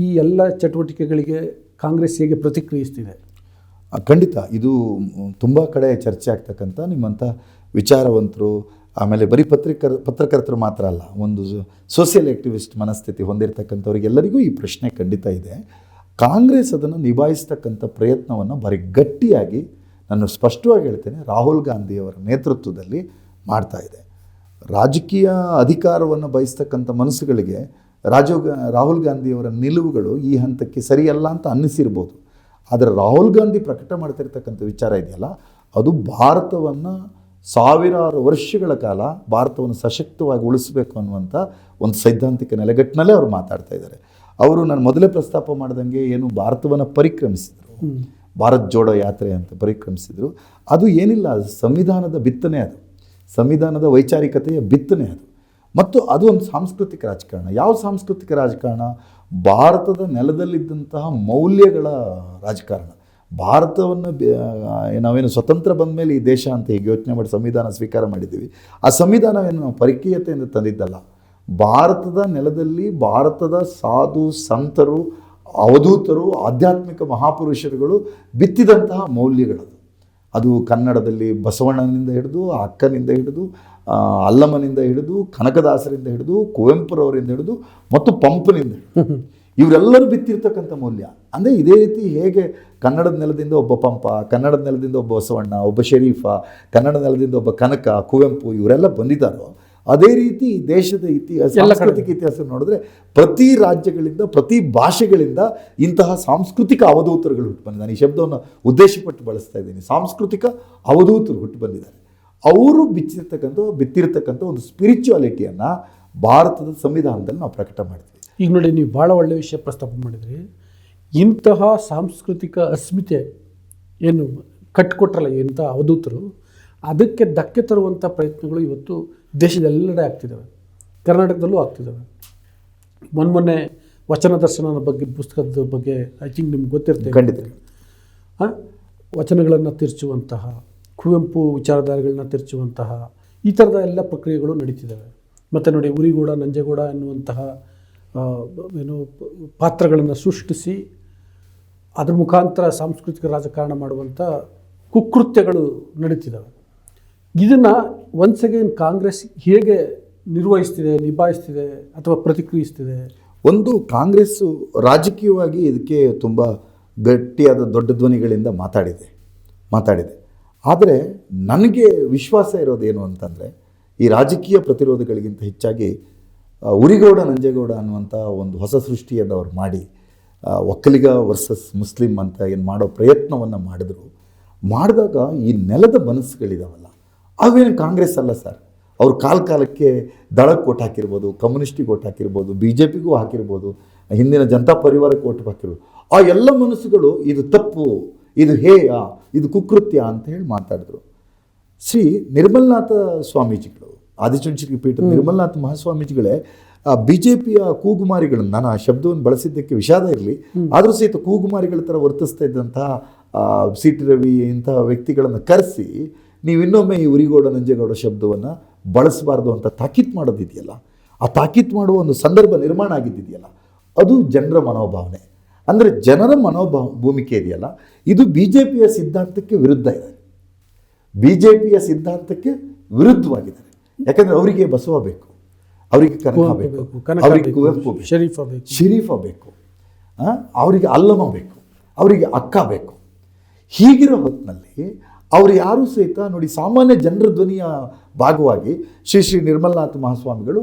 ಈ ಎಲ್ಲ ಚಟುವಟಿಕೆಗಳಿಗೆ ಕಾಂಗ್ರೆಸ್ ಹೇಗೆ ಪ್ರತಿಕ್ರಿಯಿಸ್ತಿದೆ? ಖಂಡಿತ ಇದು ತುಂಬ ಕಡೆ ಚರ್ಚೆ ಆಗ್ತಕ್ಕಂಥ, ನಿಮ್ಮಂಥ ವಿಚಾರವಂತರು, ಆಮೇಲೆ ಬರೀ ಪತ್ರಕರ್ತರು ಮಾತ್ರ ಅಲ್ಲ, ಒಂದು ಸೋಷಿಯಲ್ ಆ್ಯಕ್ಟಿವಿಸ್ಟ್ ಮನಸ್ಥಿತಿ ಹೊಂದಿರತಕ್ಕಂಥವ್ರಿಗೆಲ್ಲರಿಗೂ ಈ ಪ್ರಶ್ನೆ ಖಂಡಿತ ಇದೆ. ಕಾಂಗ್ರೆಸ್ ಅದನ್ನು ನಿಭಾಯಿಸ್ತಕ್ಕಂಥ ಪ್ರಯತ್ನವನ್ನು ಭಾರಿ ಗಟ್ಟಿಯಾಗಿ, ನಾನು ಸ್ಪಷ್ಟವಾಗಿ ಹೇಳ್ತೇನೆ, ರಾಹುಲ್ ಗಾಂಧಿಯವರ ನೇತೃತ್ವದಲ್ಲಿ ಮಾಡ್ತಾ ಇದೆ. ರಾಜಕೀಯ ಅಧಿಕಾರವನ್ನು ಬಯಸ್ತಕ್ಕಂಥ ಮನಸ್ಸುಗಳಿಗೆ ರಾಹುಲ್ ಗಾಂಧಿಯವರ ನಿಲುವುಗಳು ಈ ಹಂತಕ್ಕೆ ಸರಿಯಲ್ಲ ಅಂತ ಅನ್ನಿಸಿರ್ಬೋದು. ಆದರೆ ರಾಹುಲ್ ಗಾಂಧಿ ಪ್ರಕಟ ಮಾಡ್ತಿರ್ತಕ್ಕಂಥ ವಿಚಾರ ಇದೆಯಲ್ಲ, ಅದು ಭಾರತವನ್ನು ಸಾವಿರಾರು ವರ್ಷಗಳ ಕಾಲ ಭಾರತವನ್ನು ಸಶಕ್ತವಾಗಿ ಉಳಿಸಬೇಕು ಅನ್ನುವಂಥ ಒಂದು ಸೈದ್ಧಾಂತಿಕ ನೆಲೆಗಟ್ಟಿನಲ್ಲೇ ಅವರು ಮಾತಾಡ್ತಾ ಇದ್ದಾರೆ. ಅವರು ನಾನು ಮೊದಲೇ ಪ್ರಸ್ತಾಪ ಮಾಡ್ದಂಗೆ ಏನು ಭಾರತವನ್ನು ಪರಿಕ್ರಮಿಸಿದರು, ಭಾರತ್ ಜೋಡೋ ಯಾತ್ರೆ ಅಂತ ಪರಿಕ್ರಮಿಸಿದರು. ಅದು ಏನಿಲ್ಲ, ಅದು ಸಂವಿಧಾನದ ಬಿತ್ತನೆ, ಅದು ಸಂವಿಧಾನದ ವೈಚಾರಿಕತೆಯ ಬಿತ್ತನೆ ಅದು. ಮತ್ತು ಅದು ಒಂದು ಸಾಂಸ್ಕೃತಿಕ ರಾಜಕಾರಣ. ಯಾವ ಸಾಂಸ್ಕೃತಿಕ ರಾಜಕಾರಣ? ಭಾರತದ ನೆಲದಲ್ಲಿದ್ದಂತಹ ಮೌಲ್ಯಗಳ ರಾಜಕಾರಣ. ಭಾರತವನ್ನು ನಾವೇನು ಸ್ವತಂತ್ರ ಬಂದ ಮೇಲೆ ಈ ದೇಶ ಅಂತ ಹೀಗೆ ಯೋಚನೆ ಮಾಡಿ ಸಂವಿಧಾನ ಸ್ವೀಕಾರ ಮಾಡಿದ್ದೀವಿ. ಆ ಸಂವಿಧಾನವೇನು ನಾವು ಪರಿಕೀಯತೆಯಿಂದ ತಂದಿದ್ದಲ್ಲ. ಭಾರತದ ನೆಲದಲ್ಲಿ ಭಾರತದ ಸಾಧು ಸಂತರು, ಅವಧೂತರು, ಆಧ್ಯಾತ್ಮಿಕ ಮಹಾಪುರುಷರುಗಳು ಬಿತ್ತಿದಂತಹ ಮೌಲ್ಯಗಳದು. ಅದು ಕನ್ನಡದಲ್ಲಿ ಬಸವಣ್ಣನಿಂದ ಹಿಡಿದು, ಅಕ್ಕನಿಂದ ಹಿಡಿದು, ಅಲ್ಲಮನಿಂದ ಹಿಡಿದು, ಕನಕದಾಸರಿಂದ ಹಿಡಿದು, ಕುವೆಂಪುರವರಿಂದ ಹಿಡಿದು ಮತ್ತು ಪಂಪನಿಂದ ಹಿಡಿದು ಇವರೆಲ್ಲರೂ ಬಿತ್ತಿರ್ತಕ್ಕಂಥ ಮೌಲ್ಯ. ಅಂದರೆ ಇದೇ ರೀತಿ ಹೇಗೆ ಕನ್ನಡದ ನೆಲದಿಂದ ಒಬ್ಬ ಪಂಪ, ಕನ್ನಡದ ನೆಲದಿಂದ ಒಬ್ಬ ಬಸವಣ್ಣ, ಒಬ್ಬ ಶರೀಫ, ಕನ್ನಡ ನೆಲದಿಂದ ಒಬ್ಬ ಕನಕ, ಕುವೆಂಪು ಇವರೆಲ್ಲ ಬಂದಿದ್ದಾರೋ, ಅದೇ ರೀತಿ ದೇಶದ ಇತಿಹಾಸ, ಸಾಂಸ್ಕೃತಿಕ ಇತಿಹಾಸ ನೋಡಿದ್ರೆ ಪ್ರತಿ ರಾಜ್ಯಗಳಿಂದ, ಪ್ರತಿ ಭಾಷೆಗಳಿಂದ ಇಂತಹ ಸಾಂಸ್ಕೃತಿಕ ಅವಧೂತರುಗಳು ಹುಟ್ಟು ಬಂದಿದ್ದಾರೆ. ನಾನು ಈ ಶಬ್ದವನ್ನು ಉದ್ದೇಶಪಟ್ಟು ಬಳಸ್ತಾ ಇದ್ದೀನಿ. ಸಾಂಸ್ಕೃತಿಕ ಅವಧೂತರು ಹುಟ್ಟು ಬಂದಿದ್ದಾರೆ. ಅವರು ಬಿತ್ತಿರ್ತಕ್ಕಂಥ ಒಂದು ಸ್ಪಿರಿಚುವಾಲಿಟಿಯನ್ನು ಭಾರತದ ಸಂವಿಧಾನದಲ್ಲಿ ನಾವು ಪ್ರಕಟ ಮಾಡ್ತೀವಿ. ಈಗ ನೋಡಿ, ನೀವು ಭಾಳ ಒಳ್ಳೆಯ ವಿಷಯ ಪ್ರಸ್ತಾಪ ಮಾಡಿದ್ರಿ. ಇಂತಹ ಸಾಂಸ್ಕೃತಿಕ ಅಸ್ಮಿತೆ ಏನು ಕಟ್ಟಿಕೊಟ್ರಲ್ಲ ಇಂಥ ಅವಧೂತರು, ಅದಕ್ಕೆ ಧಕ್ಕೆ ತರುವಂಥ ಪ್ರಯತ್ನಗಳು ಇವತ್ತು ದೇಶದೆಲ್ಲೆಡೆ ಆಗ್ತಿದ್ದಾವೆ, ಕರ್ನಾಟಕದಲ್ಲೂ ಆಗ್ತಿದ್ದಾವೆ. ಮೊನ್ನೆ ವಚನ ದರ್ಶನದ ಬಗ್ಗೆ, ಪುಸ್ತಕದ ಬಗ್ಗೆ ಐ ಥಿಂಕ್ ನಿಮ್ಗೆ ಗೊತ್ತಿರ್ತದೆ. ಖಂಡಿತ. ವಚನಗಳನ್ನು ತಿರ್ಚುವಂತಹ, ಕುವೆಂಪು ವಿಚಾರಧಾರೆಗಳನ್ನ ತಿರ್ಚುವಂತಹ ಈ ಥರದ ಎಲ್ಲ ಪ್ರಕ್ರಿಯೆಗಳು ನಡೀತಿದ್ದಾವೆ. ಮತ್ತು ನೋಡಿ, ಉರಿಗೂಡ ನಂಜೇಗೌಡ ಎನ್ನುವಂತಹ ಪಾತ್ರಗಳನ್ನು ಸೃಷ್ಟಿಸಿ ಅದ್ರ ಮುಖಾಂತರ ಸಾಂಸ್ಕೃತಿಕ ರಾಜಕಾರಣ ಮಾಡುವಂಥ ಕುಕೃತ್ಯಗಳು ನಡೀತಿದ್ದಾವೆ. ಇದನ್ನು ಒನ್ಸ್ ಅಗೇನ್ ಕಾಂಗ್ರೆಸ್ ಹೇಗೆ ನಿಭಾಯಿಸ್ತಿದೆ ಅಥವಾ ಪ್ರತಿಕ್ರಿಯಿಸ್ತಿದೆ? ಒಂದು, ಕಾಂಗ್ರೆಸ್ಸು ರಾಜಕೀಯವಾಗಿ ಇದಕ್ಕೆ ತುಂಬ ಗಟ್ಟಿಯಾದ ದೊಡ್ಡ ಧ್ವನಿಗಳಿಂದ ಮಾತಾಡಿದೆ. ಆದರೆ ನನಗೆ ವಿಶ್ವಾಸ ಇರೋದೇನು ಅಂತಂದರೆ, ಈ ರಾಜಕೀಯ ಪ್ರತಿರೋಧಗಳಿಗಿಂತ ಹೆಚ್ಚಾಗಿ ಉರಿಗೌಡ ನಂಜೇಗೌಡ ಅನ್ನುವಂಥ ಒಂದು ಹೊಸ ಸೃಷ್ಟಿಯನ್ನು ಅವ್ರು ಮಾಡಿ ಒಕ್ಕಲಿಗ ವರ್ಸಸ್ ಮುಸ್ಲಿಂ ಅಂತ ಏನು ಮಾಡೋ ಪ್ರಯತ್ನವನ್ನು ಮಾಡಿದಾಗ ಈ ನೆಲದ ಮನಸ್ಸುಗಳಿದಾವಲ್ಲ ಅವೇನು ಕಾಂಗ್ರೆಸ್ ಅಲ್ಲ ಸರ್. ಅವ್ರು ಕಾಲಕ್ಕೆ ದಳಕ್ಕೆ ಓಟ್ ಹಾಕಿರ್ಬೋದು, ಕಮ್ಯುನಿಸ್ಟಿಗೆ ಓಟ್ ಹಾಕಿರ್ಬೋದು, BJPಗೂ ಹಾಕಿರ್ಬೋದು, ಹಿಂದಿನ ಜನತಾ ಪರಿವಾರಕ್ಕೆ ಓಟ್ ಹಾಕಿರ್ಬೋದು. ಆ ಎಲ್ಲ ಮನಸ್ಸುಗಳು ಇದು ತಪ್ಪು, ಇದು ಹೇಯ, ಇದು ಕುಕೃತ್ಯ ಅಂತ ಹೇಳಿ ಮಾತಾಡಿದ್ರು. ಶ್ರೀ ನಿರ್ಮಲನಾಥ ಸ್ವಾಮೀಜಿಗಳು, ಆದಿಚುಂಚನಗಿರಿ ಪೀಠದ ನಿರ್ಮಲನಾಥ ಮಹಾಸ್ವಾಮೀಜಿಗಳೇ BJPಯ ಕೂಗುಮಾರಿಗಳನ್ನು, ನಾನು ಆ ಶಬ್ದವನ್ನು ಬಳಸಿದ್ದಕ್ಕೆ ವಿಷಾದ ಇರಲಿ, ಆದರೂ ಸಹಿತ ಕೂಗುಮಾರಿಗಳ ಥರ ವರ್ತಿಸ್ತಾ ಇದ್ದಂತಹ CT ರವಿ ಇಂತಹ ವ್ಯಕ್ತಿಗಳನ್ನು ಕರೆಸಿ ನೀವು ಇನ್ನೊಮ್ಮೆ ಈ ಉರಿಗೌಡ ನಂಜೇಗೌಡ ಶಬ್ದವನ್ನು ಬಳಸಬಾರ್ದು ಅಂತ ತಾಕೀತು ಮಾಡೋದಿದೆಯಲ್ಲ, ಆ ತಾಕೀತು ಮಾಡುವ ಒಂದು ಸಂದರ್ಭ ನಿರ್ಮಾಣ ಆಗಿದ್ದಿದೆಯಲ್ಲ, ಅದು ಜನರ ಮನೋಭಾವನೆ. ಅಂದರೆ ಜನರ ಭೂಮಿಕೆ ಇದೆಯಲ್ಲ, ಇದು BJPಯ ಸಿದ್ಧಾಂತಕ್ಕೆ ವಿರುದ್ಧ ಇದೆ, BJPಯ ಸಿದ್ಧಾಂತಕ್ಕೆ ವಿರುದ್ಧವಾಗಿದ್ದಾರೆ. ಯಾಕಂದರೆ ಅವರಿಗೆ ಬಸವ ಬೇಕು, ಅವರಿಗೆ ಕನಕ ಬೇಕು, ಅವರಿಗೆ ಕುವೆಂಪು ಬೇಕು, ಶರೀಫ ಬೇಕು, ಅವರಿಗೆ ಅಲ್ಲಮ ಬೇಕು, ಅವರಿಗೆ ಅಕ್ಕ ಬೇಕು. ಹೀಗಿರೋ ಹೊತ್ತಿನಲ್ಲಿ ಅವರು ಯಾರೂ ಸಹಿತ ನೋಡಿ ಸಾಮಾನ್ಯ ಜನರ ಧ್ವನಿಯ ಭಾಗವಾಗಿ ಶ್ರೀ ನಿರ್ಮಲನಾಥ ಮಹಾಸ್ವಾಮಿಗಳು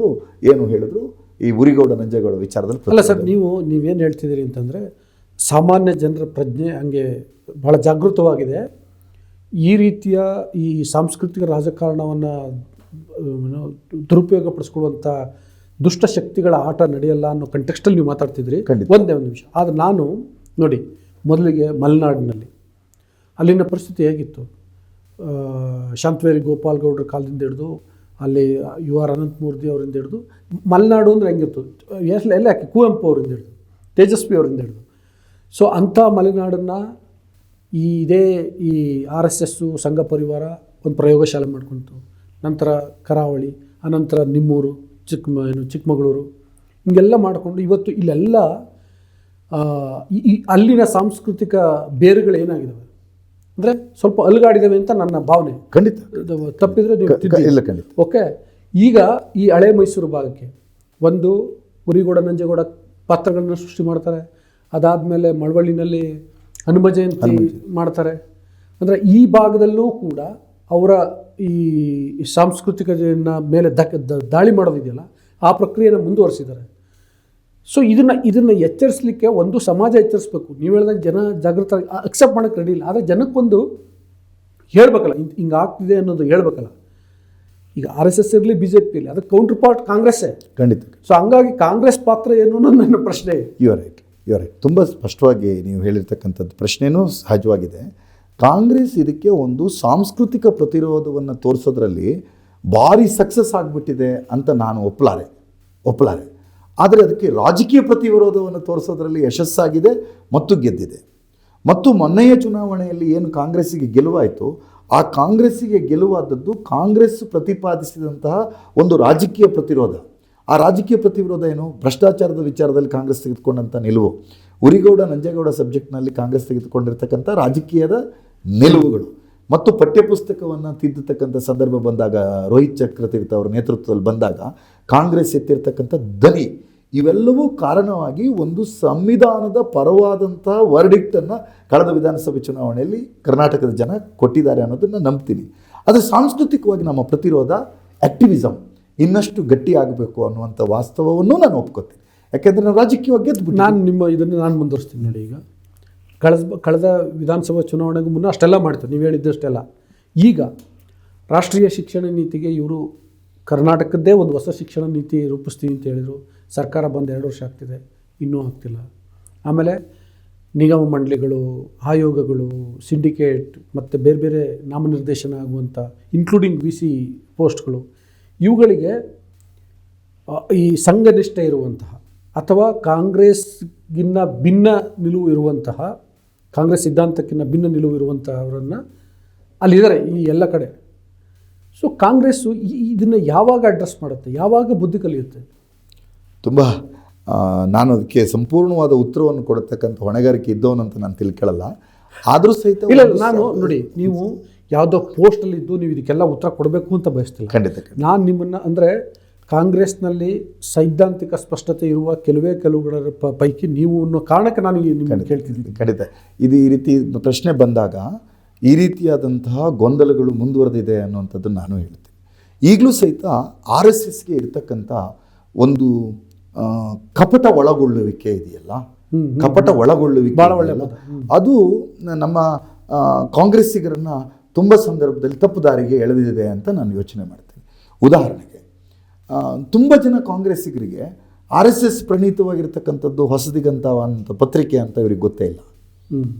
ಏನು ಹೇಳಿದ್ರು ಈ ಉರಿಗೌಡ ನಂಜೇಗೌಡ ವಿಚಾರದಲ್ಲಿ. ಅಲ್ಲ ಸರ್, ನೀವೇನು ಹೇಳ್ತಿದ್ದೀರಿ ಅಂತಂದರೆ ಸಾಮಾನ್ಯ ಜನರ ಪ್ರಜ್ಞೆ ಹಂಗೆ ಭಾಳ ಜಾಗೃತವಾಗಿದೆ. ಈ ರೀತಿಯ ಈ ಸಾಂಸ್ಕೃತಿಕ ರಾಜಕಾರಣವನ್ನು ದುರುಪಯೋಗಪಡಿಸ್ಕೊಳ್ಳುವಂಥ ದುಷ್ಟಶಕ್ತಿಗಳ ಆಟ ನಡೆಯಲ್ಲ ಅನ್ನೋ ಕಂಟೆಕ್ಸ್ಟಲ್ಲಿ ನೀವು ಮಾತಾಡ್ತಿದ್ರಿ. ಒಂದೇ ಒಂದು ನಿಮಿಷ. ಆದರೆ ನಾನು ನೋಡಿ, ಮೊದಲಿಗೆ ಮಲೆನಾಡಿನಲ್ಲಿ ಅಲ್ಲಿನ ಪರಿಸ್ಥಿತಿ ಹೇಗಿತ್ತು, ಶಾಂತವೇರಿ ಗೋಪಾಲ್ ಗೌಡ್ರ ಕಾಲದಿಂದ ಹಿಡಿದು ಅಲ್ಲಿ UR ಅನಂತಮೂರ್ತಿ ಅವರಿಂದ ಹಿಡಿದು ಮಲೆನಾಡು ಅಂದರೆ ಹೆಂಗಿತ್ತು, ಎಲ್ಲ ಯಾಕೆ ಕುವೆಂಪು ಅವರಿಂದ ಹಿಡಿದು ತೇಜಸ್ವಿ ಅವರಿಂದ ಹಿಡಿದು. ಸೊ ಅಂಥ ಮಲೆನಾಡನ್ನು ಈ RSS ಸಂಘ ಪರಿವಾರ ಒಂದು ಪ್ರಯೋಗಶಾಲೆ ಮಾಡ್ಕೊಳ್ತು. ನಂತರ ಕರಾವಳಿ, ಅನಂತರ ನಿಮ್ಮೂರು, ಚಿಕ್ಕಮಗಳೂರು, ಹಿಂಗೆಲ್ಲ ಮಾಡಿಕೊಂಡು ಇವತ್ತು ಇಲ್ಲೆಲ್ಲ ಅಲ್ಲಿನ ಸಾಂಸ್ಕೃತಿಕ ಬೇರುಗಳು ಏನಾಗಿದ್ದಾವೆ ಅಂದರೆ ಸ್ವಲ್ಪ ಅಲುಗಾಡಿದ್ದಾವೆ ಅಂತ ನನ್ನ ಭಾವನೆ. ಖಂಡಿತ ತಪ್ಪಿದ್ರೆ ಇಲ್ಲ, ಖಂಡಿತ. ಓಕೆ. ಈಗ ಈ ಹಳೆ ಮೈಸೂರು ಭಾಗಕ್ಕೆ ಒಂದು ಉರಿಗೌಡ ನಂಜೇಗೌಡ ಪಾತ್ರಗಳನ್ನ ಸೃಷ್ಟಿ ಮಾಡ್ತಾರೆ. ಅದಾದಮೇಲೆ ಮಳವಳ್ಳಿನಲ್ಲಿ ಹನುಮ ಜಯಂತಿ ಮಾಡ್ತಾರೆ. ಅಂದರೆ ಈ ಭಾಗದಲ್ಲೂ ಕೂಡ ಅವರ ಈ ಸಾಂಸ್ಕೃತಿಕತೆಯ ಮೇಲೆ ದಾಳಿ ಮಾಡೋದಿದೆಯಲ್ಲ, ಆ ಪ್ರಕ್ರಿಯೆನ ಮುಂದುವರಿಸಿದ್ದಾರೆ. ಸೊ ಇದನ್ನು ಎಚ್ಚರಿಸಲಿಕ್ಕೆ ಒಂದು ಸಮಾಜ ಎಚ್ಚರಿಸ್ಬೇಕು. ನೀವು ಹೇಳಿದಾಗ ಜನ ಜಾಗೃತ ಅಕ್ಸೆಪ್ಟ್ ಮಾಡೋಕ್ಕೆ ರೆಡಿ ಇಲ್ಲ. ಆದರೆ ಜನಕ್ಕೊಂದು ಹೇಳ್ಬೇಕಲ್ಲ, ಹಿಂಗೆ ಆಗ್ತಿದೆ ಅನ್ನೋದು ಹೇಳ್ಬೇಕಲ್ಲ. ಈಗ RSS ಇರಲಿ, BJP ಇರಲಿ, ಅದಕ್ಕೆ ಕೌಂಟರ್ ಪಾರ್ಟ್ ಕಾಂಗ್ರೆಸ್ಸೇ. ಖಂಡಿತ. ಸೊ ಹಂಗಾಗಿ ಕಾಂಗ್ರೆಸ್ ಪಾತ್ರ ಏನು ಅನ್ನೋದು ನನ್ನ ಪ್ರಶ್ನೆ. You are right. ತುಂಬ ಸ್ಪಷ್ಟವಾಗಿ ನೀವು ಹೇಳಿರ್ತಕ್ಕಂಥದ್ದು ಪ್ರಶ್ನೆಯೂ ಸಹಜವಾಗಿದೆ. ಕಾಂಗ್ರೆಸ್ ಇದಕ್ಕೆ ಒಂದು ಸಾಂಸ್ಕೃತಿಕ ಪ್ರತಿರೋಧವನ್ನು ತೋರಿಸೋದ್ರಲ್ಲಿ ಭಾರಿ ಸಕ್ಸಸ್ ಆಗಿಬಿಟ್ಟಿದೆ ಅಂತ ನಾನು ಒಪ್ಪಲಾರೆ. ಆದರೆ ಅದಕ್ಕೆ ರಾಜಕೀಯ ಪ್ರತಿವಿರೋಧವನ್ನು ತೋರಿಸೋದ್ರಲ್ಲಿ ಯಶಸ್ಸಾಗಿದೆ ಮತ್ತು ಗೆದ್ದಿದೆ. ಮತ್ತು ಮೊನ್ನೆಯ ಚುನಾವಣೆಯಲ್ಲಿ ಏನು ಕಾಂಗ್ರೆಸ್ಸಿಗೆ ಗೆಲುವಾಯಿತು, ಆ ಕಾಂಗ್ರೆಸ್ಸಿಗೆ ಗೆಲುವಾದದ್ದು ಕಾಂಗ್ರೆಸ್ ಪ್ರತಿಪಾದಿಸಿದಂತಹ ಒಂದು ರಾಜಕೀಯ ಪ್ರತಿರೋಧ. ಆ ರಾಜಕೀಯ ಪ್ರತಿವಿರೋಧ ಏನು? ಭ್ರಷ್ಟಾಚಾರದ ವಿಚಾರದಲ್ಲಿ ಕಾಂಗ್ರೆಸ್ ತೆಗೆದುಕೊಂಡಂಥ ನಿಲುವು, ಉರಿಗೌಡ ನಂಜೇಗೌಡ ಸಬ್ಜೆಕ್ಟ್ನಲ್ಲಿ ಕಾಂಗ್ರೆಸ್ ತೆಗೆದುಕೊಂಡಿರ್ತಕ್ಕಂಥ ರಾಜಕೀಯದ ನಿಲುವುಗಳು, ಮತ್ತು ಪಠ್ಯಪುಸ್ತಕವನ್ನು ತಿದ್ದತಕ್ಕಂಥ ಸಂದರ್ಭ ಬಂದಾಗ, ರೋಹಿತ್ ಚಕ್ರತೀರ್ಥ ಅವರ ನೇತೃತ್ವದಲ್ಲಿ ಬಂದಾಗ ಕಾಂಗ್ರೆಸ್ ಎತ್ತಿರ್ತಕ್ಕಂಥ ಧ್ವನಿ, ಇವೆಲ್ಲವೂ ಕಾರಣವಾಗಿ ಒಂದು ಸಂವಿಧಾನದ ಪರವಾದಂತಹ ವರ್ಡಿಕ್ಟನ್ನು ಕಳೆದ ವಿಧಾನಸಭೆ ಚುನಾವಣೆಯಲ್ಲಿ ಕರ್ನಾಟಕದ ಜನ ಕೊಟ್ಟಿದ್ದಾರೆ ಅನ್ನೋದನ್ನು ನಂಬ್ತೀನಿ. ಆದರೆ ಸಾಂಸ್ಕೃತಿಕವಾಗಿ ನಮ್ಮ ಪ್ರತಿರೋಧ, ಆ್ಯಕ್ಟಿವಿಸಮ್ ಇನ್ನಷ್ಟು ಗಟ್ಟಿಯಾಗಬೇಕು ಅನ್ನುವಂಥ ವಾಸ್ತವವನ್ನು ನಾನು ಒಪ್ಕೋತೀನಿ. ಯಾಕೆಂದರೆ ನಾವು ರಾಜಕೀಯವಾಗಿ ಗೆದ್ದುಬಿಟ್ಟು ನಾನು ಮುಂದುವರಿಸ್ತೀನಿ ನೋಡಿ. ಈಗ ಕಳೆದ ವಿಧಾನಸಭಾ ಚುನಾವಣೆಗೂ ಮುನ್ನ ಅಷ್ಟೆಲ್ಲ ಮಾಡ್ತಾರೆ, ನೀವು ಹೇಳಿದ್ದಷ್ಟೆಲ್ಲ. ಈಗ ರಾಷ್ಟ್ರೀಯ ಶಿಕ್ಷಣ ನೀತಿಗೆ ಇವರು ಕರ್ನಾಟಕದ್ದೇ ಒಂದು ಹೊಸ ಶಿಕ್ಷಣ ನೀತಿ ರೂಪಿಸ್ತೀವಿ ಅಂತ ಹೇಳಿದರು. ಸರ್ಕಾರ ಬಂದು 2 ವರ್ಷ ಆಗ್ತಿದೆ, ಇನ್ನೂ ಆಗ್ತಿಲ್ಲ. ಆಮೇಲೆ ನಿಗಮ ಮಂಡಳಿಗಳು, ಆಯೋಗಗಳು, ಸಿಂಡಿಕೇಟ್ ಮತ್ತು ಬೇರೆ ಬೇರೆ ನಾಮನಿರ್ದೇಶನ ಆಗುವಂಥ ಇನ್ಕ್ಲೂಡಿಂಗ್ VC ಪೋಸ್ಟ್ಗಳು, ಇವುಗಳಿಗೆ ಈ ಸಂಘನಿಷ್ಠೆ ಇರುವಂತಹ ಅಥವಾ ಕಾಂಗ್ರೆಸ್ಗಿನ್ನ ಭಿನ್ನ ನಿಲುವು ಇರುವಂತಹ, ಕಾಂಗ್ರೆಸ್ ಸಿದ್ಧಾಂತಕ್ಕಿಂತ ಭಿನ್ನ ನಿಲುವು ಇರುವಂತಹವರನ್ನು ಅಲ್ಲಿದ್ದಾರೆ ಈ ಎಲ್ಲ ಕಡೆ. ಸೊ ಕಾಂಗ್ರೆಸ್ಸು ಇದನ್ನು ಯಾವಾಗ ಅಡ್ರೆಸ್ ಮಾಡುತ್ತೆ, ಯಾವಾಗ ಬುದ್ಧಿ ಕಲಿಯುತ್ತೆ? ತುಂಬ ನಾನು ಅದಕ್ಕೆ ಸಂಪೂರ್ಣವಾದ ಉತ್ತರವನ್ನು ಕೊಡತಕ್ಕಂಥ ಹೊಣೆಗಾರಿಕೆ ಇದ್ದವನಂತ ನಾನು ತಿಳ್ಕೊಳ್ಳಲ್ಲ. ಆದರೂ ಸಹಿತ ಇಲ್ಲ, ನಾನು ನೋಡಿ, ನೀವು ಯಾವುದೋ ಪೋಸ್ಟಲ್ಲಿದ್ದು ನೀವು ಇದಕ್ಕೆಲ್ಲ ಉತ್ತರ ಕೊಡಬೇಕು ಅಂತ ಬಯಸ್ತಿಲ್ಲ. ಖಂಡಿತ. ನಾನು ನಿಮ್ಮನ್ನು ಅಂದರೆ ಕಾಂಗ್ರೆಸ್ನಲ್ಲಿ ಸೈದ್ಧಾಂತಿಕ ಸ್ಪಷ್ಟತೆ ಇರುವ ಕೆಲವುಗಳ ಪೈಕಿ ನೀವು ಅನ್ನೋ ಕಾರಣಕ್ಕೆ ನಾನು ನಿಮ್ಮನ್ನು ಕೇಳ್ತಿದ್ದೀನಿ. ಖಂಡಿತ. ಇದು ಈ ರೀತಿ ಪ್ರಶ್ನೆ ಬಂದಾಗ ಈ ರೀತಿಯಾದಂತಹ ಗೊಂದಲಗಳು ಮುಂದುವರೆದಿದೆ ಅನ್ನುವಂಥದ್ದು ನಾನು ಹೇಳ್ತೀನಿ. ಈಗಲೂ ಸಹಿತ RSSಗೆ ಇರ್ತಕ್ಕಂಥ ಒಂದು ಕಪಟ ಒಳಗೊಳ್ಳುವಿಕೆ ಇದೆಯಲ್ಲ, ಕಪಟ ಒಳಗೊಳ್ಳುವಿಕೆ ಭಾಳ ಒಳ್ಳೆ ಇದೆಯಲ್ಲ, ಅದು ನಮ್ಮ ಕಾಂಗ್ರೆಸ್ಸಿಗರನ್ನ ತುಂಬ ಸಂದರ್ಭದಲ್ಲಿ ತಪ್ಪು ದಾರಿಗೆ ಎಳೆದಿದೆ ಅಂತ ನಾನು ಯೋಚನೆ ಮಾಡ್ತೀನಿ. ಉದಾಹರಣೆಗೆ ತುಂಬ ಜನ ಕಾಂಗ್ರೆಸ್ಸಿಗರಿಗೆ RSS ಪ್ರಣೀತವಾಗಿರ್ತಕ್ಕಂಥದ್ದು ಹೊಸದಿಗಂತ ಅಂತ ಪತ್ರಿಕೆ ಅಂತ ಇವ್ರಿಗೆ ಗೊತ್ತೇ ಇಲ್ಲ,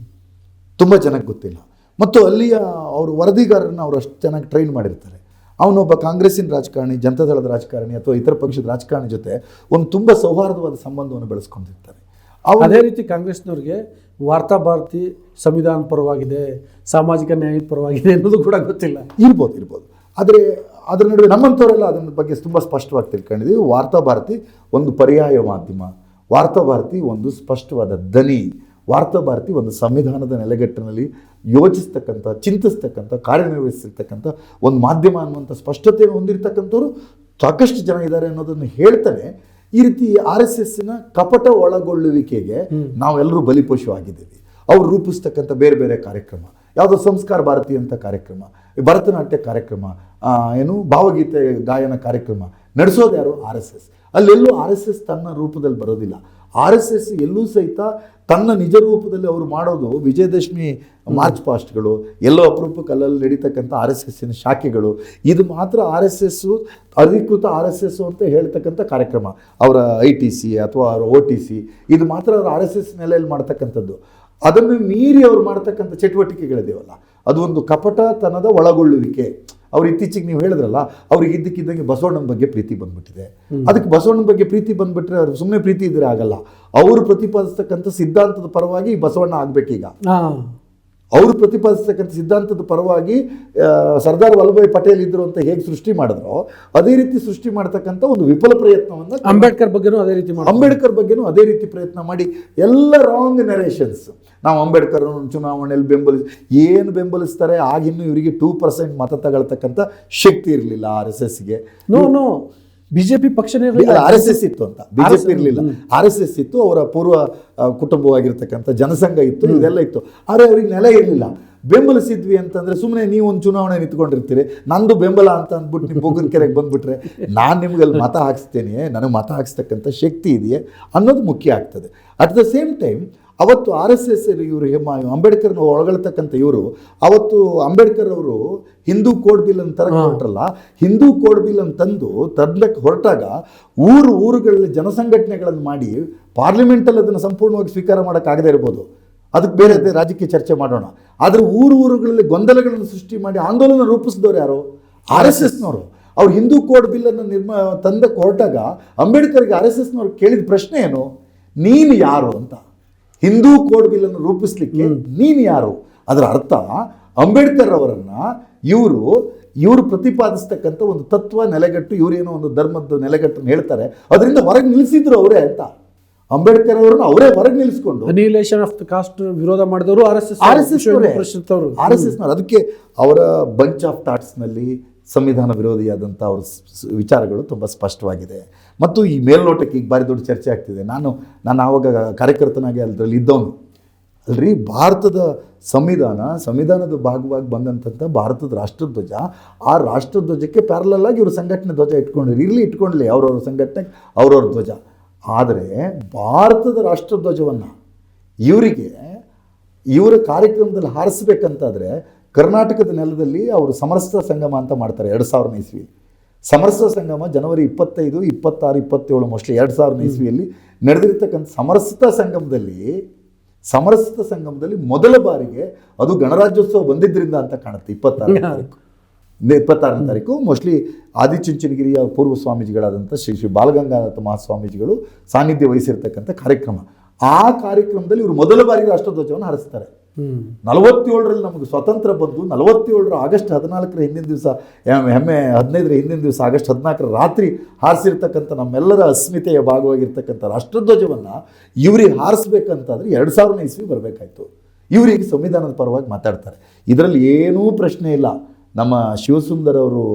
ತುಂಬ ಜನಕ್ಕೆ ಗೊತ್ತಿಲ್ಲ. ಮತ್ತು ಅಲ್ಲಿಯ ಅವರು ವರದಿಗಾರರನ್ನ ಅವರು ಅಷ್ಟು ಚೆನ್ನಾಗಿ ಟ್ರೈನ್ ಮಾಡಿರ್ತಾರೆ. ಅವನೊಬ್ಬ ಕಾಂಗ್ರೆಸ್ಸಿನ ರಾಜಕಾರಣಿ, ಜನತಾದಳದ ರಾಜಕಾರಣಿ ಅಥವಾ ಇತರ ಪಕ್ಷದ ರಾಜಕಾರಣಿ ಜೊತೆ ಒಂದು ತುಂಬ ಸೌಹಾರ್ದವಾದ ಸಂಬಂಧವನ್ನು ಬೆಳೆಸ್ಕೊಂಡಿರ್ತಾರೆ. ಅದೇ ರೀತಿ ಕಾಂಗ್ರೆಸ್ನವ್ರಿಗೆ ವಾರ್ತಾ ಭಾರತಿ ಸಂವಿಧಾನ ಪರವಾಗಿದೆ, ಸಾಮಾಜಿಕ ನ್ಯಾಯದ ಪರವಾಗಿದೆ ಅನ್ನೋದು ಕೂಡ ಗೊತ್ತಿಲ್ಲ. ಇರ್ಬೋದು. ಆದರೆ ಅದರ ನಡುವೆ ನಮ್ಮಂಥವರೆಲ್ಲ ಅದರ ಬಗ್ಗೆ ತುಂಬ ಸ್ಪಷ್ಟವಾಗಿ ತಿಳ್ಕೊಂಡಿದ್ದೀವಿ. ವಾರ್ತಾ ಭಾರತಿ ಒಂದು ಪರ್ಯಾಯ ಮಾಧ್ಯಮ, ವಾರ್ತಾ ಭಾರತಿ ಒಂದು ಸ್ಪಷ್ಟವಾದ ದನಿ, ವಾರ್ತಾ ಭಾರತಿ ಒಂದು ಸಂವಿಧಾನದ ನೆಲೆಗಟ್ಟಿನಲ್ಲಿ ಯೋಚಿಸ್ತಕ್ಕಂಥ, ಚಿಂತಿಸ್ತಕ್ಕಂಥ, ಕಾರ್ಯನಿರ್ವಹಿಸಿರ್ತಕ್ಕಂಥ ಒಂದು ಮಾಧ್ಯಮ ಅನ್ನುವಂಥ ಸ್ಪಷ್ಟತೆಯನ್ನು ಹೊಂದಿರತಕ್ಕಂಥವ್ರು ಸಾಕಷ್ಟು ಜನ ಇದ್ದಾರೆ ಅನ್ನೋದನ್ನು ಹೇಳ್ತಾನೆ. ಈ ರೀತಿ RSSನ ಕಪಟ ಒಳಗೊಳ್ಳುವಿಕೆಗೆ ನಾವೆಲ್ಲರೂ ಬಲಿಪಶು ಆಗಿದ್ದೀವಿ. ಅವ್ರು ರೂಪಿಸ್ತಕ್ಕಂಥ ಬೇರೆ ಬೇರೆ ಕಾರ್ಯಕ್ರಮ, ಯಾವುದೋ ಸಂಸ್ಕಾರ ಭಾರತಿ ಅಂತ ಕಾರ್ಯಕ್ರಮ, ಭರತನಾಟ್ಯ ಕಾರ್ಯಕ್ರಮ, ಭಾವಗೀತೆ ಗಾಯನ ಕಾರ್ಯಕ್ರಮ ನಡೆಸೋದು ಯಾರು? RSS. ಅಲ್ಲೆಲ್ಲೂ RSS ತನ್ನ ರೂಪದಲ್ಲಿ ಬರೋದಿಲ್ಲ. RSS ಎಲ್ಲೂ ಸಹಿತ ತನ್ನ ನಿಜ ರೂಪದಲ್ಲಿ ಅವರು ಮಾಡೋದು ವಿಜಯದಶಮಿ ಮಾರ್ಚ್ ಪಾಸ್ಟ್ಗಳು, ಎಲ್ಲೋ ಅಪರೂಪಕ್ಕೆ ಅಲ್ಲಲ್ಲಿ ನಡೀತಕ್ಕಂಥ RSSನ ಶಾಖೆಗಳು, ಇದು ಮಾತ್ರ RSS ಅಧಿಕೃತ RSS ಅಂತ ಹೇಳ್ತಕ್ಕಂಥ ಕಾರ್ಯಕ್ರಮ. ಅವರ ITC ಅಥವಾ ಅವರ OTC ಇದು ಮಾತ್ರ ಅವರು RSS ನೆಲೆಯಲ್ಲಿ ಮಾಡ್ತಕ್ಕಂಥದ್ದು. ಅದನ್ನು ಮೀರಿ ಅವ್ರು ಮಾಡ್ತಕ್ಕಂಥ ಚಟುವಟಿಕೆಗಳಿದೆಯಲ್ಲ, ಅದು ಒಂದು ಕಪಟತನದ ಒಳಗೊಳ್ಳುವಿಕೆ. ಅವ್ರು ಇತ್ತೀಚೆಗೆ ನೀವು ಹೇಳಿದ್ರಲ್ಲ, ಅವ್ರಿಗೆ ಇದ್ದಕ್ಕಿದ್ದಂಗೆ ಬಸವಣ್ಣನ ಬಗ್ಗೆ ಪ್ರೀತಿ ಬಂದ್ಬಿಟ್ಟಿದೆ. ಅದಕ್ಕೆ ಬಸವಣ್ಣನ ಬಗ್ಗೆ ಪ್ರೀತಿ ಬಂದ್ಬಿಟ್ರೆ ಅವ್ರು ಸುಮ್ಮನೆ ಪ್ರೀತಿ ಇದ್ರೆ ಆಗಲ್ಲ. ಅವರು ಪ್ರತಿಪಾದಿಸ್ತಕ್ಕಂಥ ಸಿದ್ಧಾಂತದ ಪರವಾಗಿ ಬಸವಣ್ಣ ಆಗಬೇಕೀಗ. ಅವರು ಪ್ರತಿಪಾದಿಸ್ತಕ್ಕಂಥ ಸಿದ್ಧಾಂತದ ಪರವಾಗಿ ಸರ್ದಾರ್ ವಲ್ಲಭಾಯ್ ಪಟೇಲ್ ಇದ್ರು ಅಂತ ಹೇಗೆ ಸೃಷ್ಟಿ ಮಾಡಿದ್ರೋ ಅದೇ ರೀತಿ ಸೃಷ್ಟಿ ಮಾಡ್ತಕ್ಕಂಥ ಒಂದು ವಿಫಲ ಪ್ರಯತ್ನವನ್ನು ಅಂಬೇಡ್ಕರ್ ಬಗ್ಗೆನೂ ಅದೇ ರೀತಿ ಪ್ರಯತ್ನ ಮಾಡಿ ಎಲ್ಲ ರಾಂಗ್ ನೆರೇಷನ್ಸ್. ನಾವು ಅಂಬೇಡ್ಕರ್ ಚುನಾವಣೆಯಲ್ಲಿ ಬೆಂಬಲಿಸ್ತಾರೆ. ಆಗಿನ್ನೂ ಇವರಿಗೆ 2% ಮತ ತಗೊಳ್ತಕ್ಕಂಥ ಶಕ್ತಿ ಇರಲಿಲ್ಲ RSSಗೆ. ಬಿಜೆಪಿ ಪಕ್ಷನೇ RSS ಇತ್ತು ಅಂತ, ಬಿಜೆಪಿ ಇರಲಿಲ್ಲ. RSS ಇತ್ತು, ಅವರ ಪೂರ್ವ ಕುಟುಂಬವಾಗಿರ್ತಕ್ಕಂಥ ಜನಸಂಘ ಇತ್ತು, ಇದೆಲ್ಲ ಇತ್ತು. ಆದರೆ ಅವ್ರಿಗೆ ನೆಲೆ ಇರಲಿಲ್ಲ. ಬೆಂಬಲಿಸಿದ್ವಿ ಅಂತಂದರೆ ಸುಮ್ಮನೆ ನೀವು ಒಂದು ಚುನಾವಣೆ ನಿಂತ್ಕೊಂಡಿರ್ತೀರಿ, ನಂದು ಬೆಂಬಲ ಅಂತ ಅಂದ್ಬಿಟ್ಟು ನಿಮ್ಮ ಬೊಗ್ಗನ ಕೆರೆಗೆ ಬಂದುಬಿಟ್ರೆ ನಾನು ನಿಮ್ಗೆ ಅಲ್ಲಿ ಮತ ಹಾಕಿಸ್ತೇನೆ, ನನಗೆ ಮತ ಹಾಕಿಸ್ತಕ್ಕಂಥ ಶಕ್ತಿ ಇದೆಯೇ ಅನ್ನೋದು ಮುಖ್ಯ ಆಗ್ತದೆ. ಅಟ್ ದ ಸೇಮ್ ಟೈಮ್ ಅವತ್ತು RSS ಇವರು ಅಂಬೇಡ್ಕರ್ನ ಒಳಗಳ್ತಕ್ಕಂಥ ಇವರು ಅವತ್ತು ಅಂಬೇಡ್ಕರ್ ಅವರು ಹಿಂದೂ ಕೋಡ್ ಬಿಲ್ ಅಂತ ತರಕ್ಕೆ ಹೊರಟ್ರಲ್ಲ, ಹಿಂದೂ ಕೋಡ್ ಬಿಲ್ ಅಂತ ತಂದಕ್ಕೆ ಹೊರಟಾಗ ಊರುಗಳಲ್ಲಿ ಜನಸಂಘಟನೆಗಳನ್ನು ಮಾಡಿ ಪಾರ್ಲಿಮೆಂಟಲ್ಲಿ ಅದನ್ನು ಸಂಪೂರ್ಣವಾಗಿ ಸ್ವೀಕಾರ ಮಾಡೋಕ್ಕಾಗದೇ ಇರ್ಬೋದು, ಅದಕ್ಕೆ ಬೇರೆ ರಾಜಕೀಯ ಚರ್ಚೆ ಮಾಡೋಣ. ಆದರೆ ಊರುಗಳಲ್ಲಿ ಗೊಂದಲಗಳನ್ನು ಸೃಷ್ಟಿ ಮಾಡಿ ಆಂದೋಲನ ರೂಪಿಸಿದವರು ಯಾರು? RSSನವರು. ಅವ್ರು ಹಿಂದೂ ಕೋಡ್ ಬಿಲ್ಲನ್ನು ತಂದಕ್ಕೆ ಹೊರಟಾಗ ಅಂಬೇಡ್ಕರ್ಗೆ RSSನವ್ರು ಕೇಳಿದ ಪ್ರಶ್ನೆ ಏನು? ನೀನು ಯಾರು ಅಂತ. ಹಿಂದೂ ಕೋಡ್ ಬಿಲ್ಲನ್ನು ರೂಪಿಸ್ಲಿಕ್ಕೆ ನೀನು ಯಾರು? ಅದರ ಅರ್ಥ ಅಂಬೇಡ್ಕರ್ ಅವರನ್ನ ಇವರು ಪ್ರತಿಪಾದಿಸ್ತಕ್ಕಂಥ ಒಂದು ತತ್ವ ನೆಲೆಗಟ್ಟು, ಇವರೇನೋ ಒಂದು ಧರ್ಮದ ನೆಲೆಗಟ್ಟನ್ನು ಹೇಳ್ತಾರೆ, ಅದರಿಂದ ಹೊರಗೆ ನಿಲ್ಲಿಸಿದ್ರು ಅವರೇ ಅಂತ. ಅಂಬೇಡ್ಕರ್ ಅವರನ್ನು ಅವರೇ ಹೊರಗೆ ನಿಲ್ಲಿಸ್ಕೊಂಡು ಅನಿಹಿಲೇಷನ್ ಆಫ್ ದ ಕಾಸ್ಟ್ ವಿರೋಧ ಮಾಡಿದವರು RSSನವರು. ಅದಕ್ಕೆ ಅವರ ಬಂಚ್ ಆಫ್ ಥಾಟ್ಸ್ನಲ್ಲಿ ಸಂವಿಧಾನ ವಿರೋಧಿಯಾದಂಥ ಅವ್ರ ವಿಚಾರಗಳು ತುಂಬ ಸ್ಪಷ್ಟವಾಗಿದೆ. ಮತ್ತು ಈ ಮೇಲ್ನೋಟಕ್ಕೆ ಈಗ ಭಾರಿ ದೊಡ್ಡ ಚರ್ಚೆ ಆಗ್ತಿದೆ. ನಾನು ಆವಾಗ ಕಾರ್ಯಕರ್ತನಾಗಿ ಅದರಲ್ಲಿ ಇದ್ದವನು ಅಲ್ರಿ. ಭಾರತದ ಸಂವಿಧಾನದ ಭಾಗವಾಗಿ ಬಂದಂಥ ಭಾರತದ ರಾಷ್ಟ್ರಧ್ವಜ, ಆ ರಾಷ್ಟ್ರಧ್ವಜಕ್ಕೆ ಪ್ಯಾರಲಲ್ ಆಗಿ ಇವರು ಸಂಘಟನೆ ಧ್ವಜ ಇಟ್ಕೊಂಡ್ಲಿ ಅವ್ರವ್ರ ಸಂಘಟನೆಗೆ ಅವ್ರವ್ರ ಧ್ವಜ. ಆದರೆ ಭಾರತದ ರಾಷ್ಟ್ರಧ್ವಜವನ್ನು ಇವರ ಕಾರ್ಯಕ್ರಮದಲ್ಲಿ ಹಾರಿಸ್ಬೇಕಂತಾದರೆ ಕರ್ನಾಟಕದ ನೆಲದಲ್ಲಿ ಅವರು ಸಮರಸ ಸಂಗಮ ಅಂತ ಮಾಡ್ತಾರೆ 2000 ಇಸ್ವಿ. ಸಮರಸ ಸಂಗಮ ಜನವರಿ 25, 26, 27 ಮೋಸ್ಟ್ಲಿ 2000 ಇಸ್ವಿಯಲ್ಲಿ ನಡೆದಿರ್ತಕ್ಕಂಥ ಸಮರಸತ ಸಂಗಮದಲ್ಲಿ ಮೊದಲ ಬಾರಿಗೆ ಅದು ಗಣರಾಜ್ಯೋತ್ಸವ ಬಂದಿದ್ದರಿಂದ ಅಂತ ಕಾಣುತ್ತೆ. 26ನೇ ತಾರೀಕು ಮೋಸ್ಟ್ಲಿ ಆದಿಚುಂಚನಗಿರಿಯ ಪೂರ್ವ ಸ್ವಾಮೀಜಿಗಳಾದಂಥ ಶ್ರೀ ಬಾಲಗಂಗಾಧರ ಮಹಾಸ್ವಾಮೀಜಿಗಳು ಸಾನ್ನಿಧ್ಯ ವಹಿಸಿರ್ತಕ್ಕಂಥ ಕಾರ್ಯಕ್ರಮ. ಆ ಕಾರ್ಯಕ್ರಮದಲ್ಲಿ ಇವರು ಮೊದಲ ಬಾರಿಗೆ ರಾಷ್ಟ್ರಧ್ವಜವನ್ನು ಹಾರಿಸ್ತಾರೆ. 47ರಲ್ಲಿ ನಮಗೆ ಸ್ವತಂತ್ರ ಬಂದು 47ರ ಆಗಸ್ಟ್ 14ರ ಹಿಂದಿನ ದಿವಸ, 15ರ ಹಿಂದಿನ ದಿವಸ ಆಗಸ್ಟ್ 14ರ ರಾತ್ರಿ ಹಾರಿಸಿರ್ತಕ್ಕಂಥ ನಮ್ಮೆಲ್ಲರ ಅಸ್ಮಿತೆಯ ಭಾಗವಾಗಿರ್ತಕ್ಕಂಥ ರಾಷ್ಟ್ರಧ್ವಜವನ್ನು ಇವರಿಗೆ ಹಾರಿಸ್ಬೇಕಂತಾದ್ರೆ 2000 ಇಸ್ವಿ ಬರಬೇಕಾಯ್ತು. ಇವರಿಗೆ ಸಂವಿಧಾನದ ಪರವಾಗಿ ಮಾತಾಡ್ತಾರೆ. ಇದರಲ್ಲಿ ಏನೂ ಪ್ರಶ್ನೆ ಇಲ್ಲ. ನಮ್ಮ ಶಿವಸುಂದರ್ ಅವರು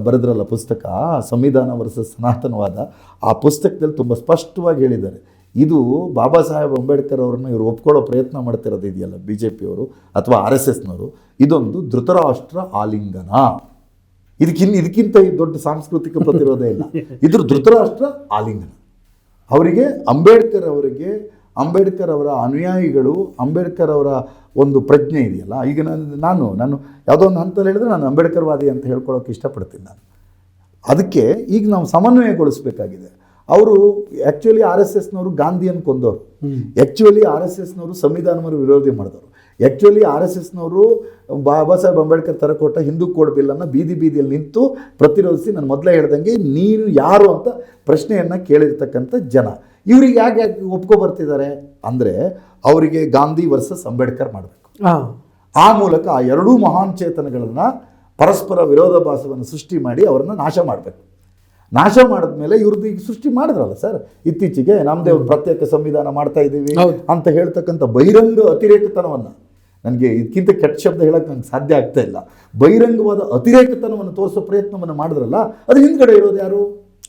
ಬರೆದ್ರಲ್ಲ ಪುಸ್ತಕ ಸಂವಿಧಾನ ವರ್ಸಸ್ ಸನಾತನವಾದ, ಆ ಪುಸ್ತಕದಲ್ಲಿ ತುಂಬ ಸ್ಪಷ್ಟವಾಗಿ ಹೇಳಿದ್ದಾರೆ, ಇದು ಬಾಬಾ ಸಾಹೇಬ್ ಅಂಬೇಡ್ಕರ್ ಅವ್ರನ್ನ ಇವರು ಒಪ್ಕೊಳ್ಳೋ ಪ್ರಯತ್ನ ಮಾಡ್ತಿರೋದು ಇದೆಯಲ್ಲ BJPಯವರು ಅಥವಾ RSSನವರು, ಇದೊಂದು ಧೃತರಾಷ್ಟ್ರ ಆಲಿಂಗನ. ಇದಕ್ಕಿಂತ ದೊಡ್ಡ ಸಾಂಸ್ಕೃತಿಕ ಪ್ರತಿರೋಧ ಇಲ್ಲ. ಇದ್ರ ಧೃತರಾಷ್ಟ್ರ ಆಲಿಂಗನ. ಅವರಿಗೆ ಅಂಬೇಡ್ಕರ್ ಅವರಿಗೆ ಅಂಬೇಡ್ಕರ್ ಅವರ ಅನುಯಾಯಿಗಳು, ಅಂಬೇಡ್ಕರ್ ಅವರ ಒಂದು ಪ್ರಜ್ಞೆ ಇದೆಯಲ್ಲ, ಈಗ ನಾನು ಯಾವುದೋ ಒಂದು ಹಂತದಲ್ಲಿ ಹೇಳಿದ್ರೆ ನಾನು ಅಂಬೇಡ್ಕರ್ವಾದಿ ಅಂತ ಹೇಳ್ಕೊಳ್ಳೋಕೆ ಇಷ್ಟಪಡ್ತೀನಿ ನಾನು. ಅದಕ್ಕೆ ಈಗ ನಾವು ಸಮನ್ವಯಗೊಳಿಸಬೇಕಾಗಿದೆ. ಅವರು ಆ್ಯಕ್ಚುಲಿ RSSನವರು ಗಾಂಧಿಯನ್ನು ಕೊಂದವರು, ಆ್ಯಕ್ಚುಲಿ RSSನವರು ಸಂವಿಧಾನವನ್ನು ವಿರೋಧಿ ಮಾಡಿದವರು, ಆ್ಯಕ್ಚುಲಿ RSSನವರು ಬಾಬಾ ಸಾಹೇಬ್ ಅಂಬೇಡ್ಕರ್ ತರಕೊಟ್ಟ ಹಿಂದೂ ಕೋಡ್ ಬಿಲ್ಲನ್ನು ಬೀದಿಯಲ್ಲಿ ನಿಂತು ಪ್ರತಿರೋಧಿಸಿ, ನಾನು ಮೊದಲೇ ಹೇಳ್ದಂಗೆ ನೀನು ಯಾರು ಅಂತ ಪ್ರಶ್ನೆಯನ್ನು ಕೇಳಿರ್ತಕ್ಕಂಥ ಜನ. ಇವ್ರಿಗೆ ಯಾಕೆ ಒಪ್ಕೊಬರ್ತಿದ್ದಾರೆ ಅಂದರೆ ಅವರಿಗೆ ಗಾಂಧಿ ವರ್ಸಸ್ ಅಂಬೇಡ್ಕರ್ ಮಾಡಬೇಕು. ಆ ಮೂಲಕ ಆ ಎರಡೂ ಮಹಾನ್ ಚೇತನಗಳನ್ನು ಪರಸ್ಪರ ವಿರೋಧಾಭಾಸವನ್ನು ಸೃಷ್ಟಿ ಮಾಡಿ ಅವರನ್ನು ನಾಶ ಮಾಡಬೇಕು. ನಾಶ ಮಾಡಿದ್ಮೇಲೆ ಇವ್ರದ್ದು ಈಗ ಸೃಷ್ಟಿ ಮಾಡಿದ್ರಲ್ಲ ಸರ್, ಇತ್ತೀಚೆಗೆ ನಮ್ಮದೇ ಒಂದು ಪ್ರತ್ಯೇಕ ಸಂವಿಧಾನ ಮಾಡ್ತಾ ಇದ್ದೀವಿ ಅಂತ ಹೇಳ್ತಕ್ಕಂಥ ಬಹಿರಂಗ ಅತಿರೇಕತನವನ್ನು, ನನಗೆ ಇದಕ್ಕಿಂತ ಕೆಟ್ಟ ಶಬ್ದ ಹೇಳಕ್ಕೆ ನನಗೆ ಸಾಧ್ಯ ಆಗ್ತಾ ಇಲ್ಲ, ಬಹಿರಂಗವಾದ ಅತಿರೇಕತನವನ್ನು ತೋರಿಸೋ ಪ್ರಯತ್ನವನ್ನು ಮಾಡಿದ್ರಲ್ಲ, ಅದ್ರ ಹಿಂದ್ಗಡೆ ಇರೋದು ಯಾರು?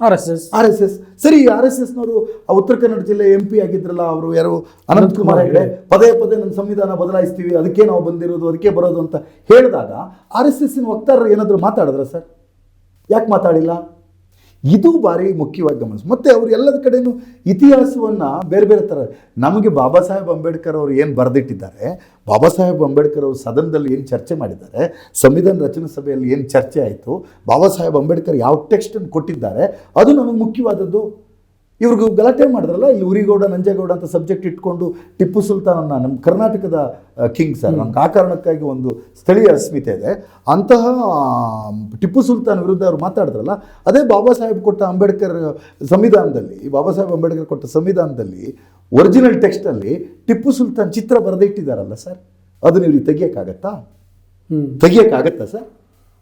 RSS. ಸರಿ, RSSನವರು ಉತ್ತರ ಕನ್ನಡ ಜಿಲ್ಲೆ MP ಆಗಿದ್ರಲ್ಲ, ಅವರು ಯಾರು, ಅನಂತಕುಮಾರ್ ಹೆಗಡೆ, ಪದೇ ನನ್ನ ಸಂವಿಧಾನ ಬದಲಾಯಿಸ್ತೀವಿ, ಅದಕ್ಕೆ ನಾವು ಬಂದಿರೋದು, ಅದಕ್ಕೆ ಬರೋದು ಅಂತ ಹೇಳಿದಾಗ RSSನ ವಕ್ತಾರರು ಏನಾದರೂ ಮಾತಾಡಿದ್ರ ಸರ್? ಯಾಕೆ ಮಾತಾಡಿಲ್ಲ? ಇದು ಭಾರಿ ಮುಖ್ಯವಾಗಿ ಗಮನಿಸಿ. ಮತ್ತು ಅವರು ಎಲ್ಲದ ಕಡೆಯೂ ಇತಿಹಾಸವನ್ನು ಬೇರೆ ಥರ, ನಮಗೆ ಬಾಬಾ ಸಾಹೇಬ್ ಅಂಬೇಡ್ಕರ್ ಅವರು ಏನು ಬರೆದಿಟ್ಟಿದ್ದಾರೆ, ಬಾಬಾ ಸಾಹೇಬ್ ಅಂಬೇಡ್ಕರ್ ಅವರು ಸದನದಲ್ಲಿ ಏನು ಚರ್ಚೆ ಮಾಡಿದ್ದಾರೆ, ಸಂವಿಧಾನ ರಚನಾ ಸಭೆಯಲ್ಲಿ ಏನು ಚರ್ಚೆ ಆಯಿತು, ಬಾಬಾ ಸಾಹೇಬ್ ಅಂಬೇಡ್ಕರ್ ಯಾವ ಟೆಕ್ಸ್ಟನ್ನು ಕೊಟ್ಟಿದ್ದಾರೆ, ಅದು ನಮಗೆ ಮುಖ್ಯವಾದದ್ದು. ಇವ್ರಿಗೂ ಗಲಾಟೆ ಮಾಡಿದ್ರಲ್ಲ, ಇಲ್ಲಿ ಉರಿಗೌಡ ನಂಜೇಗೌಡ ಅಂತ ಸಬ್ಜೆಕ್ಟ್ ಇಟ್ಕೊಂಡು ಟಿಪ್ಪು ಸುಲ್ತಾನನ್ನು, ನಮ್ಮ ಕರ್ನಾಟಕದ ಕಿಂಗ್ ಸರ್, ನಮ್ಗೆ ಆ ಕಾರಣಕ್ಕಾಗಿ ಒಂದು ಸ್ಥಳೀಯ ಅಸ್ಮಿತೆ ಇದೆ, ಅಂತಹ ಟಿಪ್ಪು ಸುಲ್ತಾನ್ ವಿರುದ್ಧ ಅವರು ಮಾತಾಡಿದ್ರಲ್ಲ, ಅದೇ ಬಾಬಾ ಸಾಹೇಬ್ ಕೊಟ್ಟ ಅಂಬೇಡ್ಕರ್ ಸಂವಿಧಾನದಲ್ಲಿ, ಬಾಬಾ ಸಾಹೇಬ್ ಅಂಬೇಡ್ಕರ್ ಕೊಟ್ಟ ಸಂವಿಧಾನದಲ್ಲಿ ಒರಿಜಿನಲ್ ಟೆಕ್ಸ್ಟಲ್ಲಿ ಟಿಪ್ಪು ಸುಲ್ತಾನ್ ಚಿತ್ರ ಬರೆದಿಟ್ಟಿದ್ದಾರಲ್ಲ ಸರ್, ಅದನ್ನ ಇವ್ರಿಗೆ ತೆಗಿಯೋಕ್ಕಾಗತ್ತಾ sir?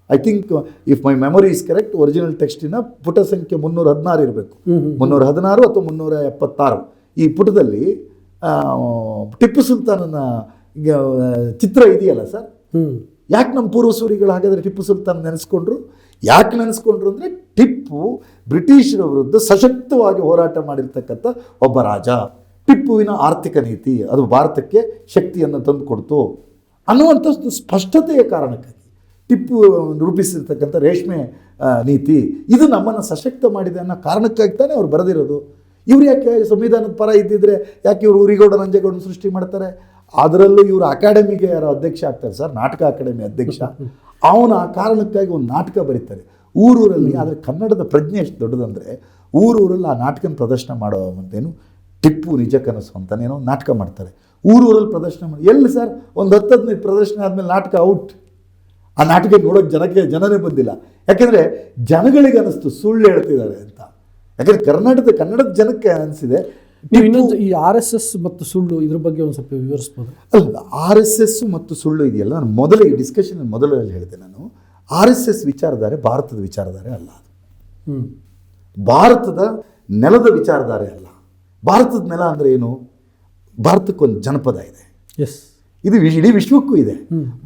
I think if my memory is correct, original ಟೆಕ್ಸ್ಟಿನ ಪುಟ ಸಂಖ್ಯೆ 316 ಇರಬೇಕು, 316 ಅಥವಾ 376. ಈ ಪುಟದಲ್ಲಿ ಟಿಪ್ಪು ಸುಲ್ತಾನನ ಚಿತ್ರ ಇದೆಯಲ್ಲ ಸರ್. ಯಾಕೆ ನಮ್ಮ ಪೂರ್ವಸೂರಿಗಳು ಹಾಗಾದರೆ ಟಿಪ್ಪು ಸುಲ್ತಾನ್ ನೆನೆಸ್ಕೊಂಡ್ರು? ಯಾಕೆ ನೆನೆಸ್ಕೊಂಡ್ರು ಅಂದರೆ ಟಿಪ್ಪು ಬ್ರಿಟಿಷರ ವಿರುದ್ಧ ಸಶಕ್ತವಾಗಿ ಹೋರಾಟ ಮಾಡಿರ್ತಕ್ಕಂಥ ಒಬ್ಬ ರಾಜ. ಟಿಪ್ಪುವಿನ ಆರ್ಥಿಕ ನೀತಿ ಅದು ಭಾರತಕ್ಕೆ ಶಕ್ತಿಯನ್ನು ತಂದುಕೊಡ್ತು ಅನ್ನುವಂಥದ್ದು ಸ್ಪಷ್ಟತೆಯ ಕಾರಣಕ್ಕಾಗಿ ಟಿಪ್ಪು ರೂಪಿಸಿರ್ತಕ್ಕಂಥ ರೇಷ್ಮೆ ನೀತಿ ಇದು ನಮ್ಮನ್ನು ಸಶಕ್ತ ಮಾಡಿದೆ ಅನ್ನೋ ಕಾರಣಕ್ಕಾಗಿ ತಾನೇ ಅವ್ರು ಬರೆದಿರೋದು. ಇವ್ರು ಯಾಕೆ ಸಂವಿಧಾನದ ಪರ ಇದ್ದಿದ್ರೆ ಯಾಕೆ ಇವರು ಉರಿಗೌಡ ನಂಜೇಗೌಡನ ಸೃಷ್ಟಿ ಮಾಡ್ತಾರೆ? ಅದರಲ್ಲೂ ಇವರು ಅಕಾಡೆಮಿಗೆ ಯಾರೋ ಅಧ್ಯಕ್ಷ ಆಗ್ತಾರೆ ಸರ್, ನಾಟಕ ಅಕಾಡೆಮಿ ಅಧ್ಯಕ್ಷ. ಅವನು ಆ ಕಾರಣಕ್ಕಾಗಿ ಒಂದು ನಾಟಕ ಬರೀತಾರೆ ಊರೂರಲ್ಲಿ. ಆದರೆ ಕನ್ನಡದ ಪ್ರಜ್ಞೆ ಎಷ್ಟು ದೊಡ್ಡದಂದರೆ, ಊರೂರಲ್ಲಿ ಆ ನಾಟಕನ ಪ್ರದರ್ಶನ ಮಾಡೋ ಮುಂದೇನು ಟಿಪ್ಪು ನಿಜ ಕನಸು ಅಂತಾನೇನೋ ನಾಟಕ ಮಾಡ್ತಾರೆ. ಊರೂರಲ್ಲಿ ಪ್ರದರ್ಶನ ಮಾಡಿ ಎಲ್ಲಿ ಸರ್, ಒಂದು 10-15 ಪ್ರದರ್ಶನ ಆದಮೇಲೆ ನಾಟಕ ಔಟ್. ಆ ನಾಟಕ ನೋಡೋಕ್ಕೆ ಜನನೇ ಬಂದಿಲ್ಲ. ಯಾಕೆಂದರೆ ಜನಗಳಿಗೆ ಅನ್ನಿಸ್ತು ಸುಳ್ಳು ಹೇಳ್ತಿದ್ದಾರೆ ಅಂತ. ಯಾಕೆಂದರೆ ಕನ್ನಡದ ಜನಕ್ಕೆ ಅನಿಸಿದೆ. ಈ RSS ಮತ್ತು ಸುಳ್ಳು ಇದ್ರ ಬಗ್ಗೆ ಒಂದು ಸ್ವಲ್ಪ ವಿವರಿಸ್ಬೋದು? ಅಲ್ಲ, RSS ಮತ್ತು ಸುಳ್ಳು ಇದೆಯಲ್ಲ, ನಾನು ಮೊದಲೇ ಈ ಡಿಸ್ಕಷನ್ ಮೊದಲಲ್ಲಿ ಹೇಳಿದೆ, ನಾನು RSS ವಿಚಾರಧಾರೆ ಭಾರತದ ವಿಚಾರಧಾರೆ ಅಲ್ಲ. ಅದು ಭಾರತದ ನೆಲದ ವಿಚಾರಧಾರೆ ಅಲ್ಲ. ಭಾರತದ ನೆಲ ಅಂದರೆ ಏನು? ಭಾರತಕ್ಕೊಂದು ಜನಪದ ಇದೆ, ಇದು ಇಡೀ ವಿಶ್ವಕ್ಕೂ ಇದೆ.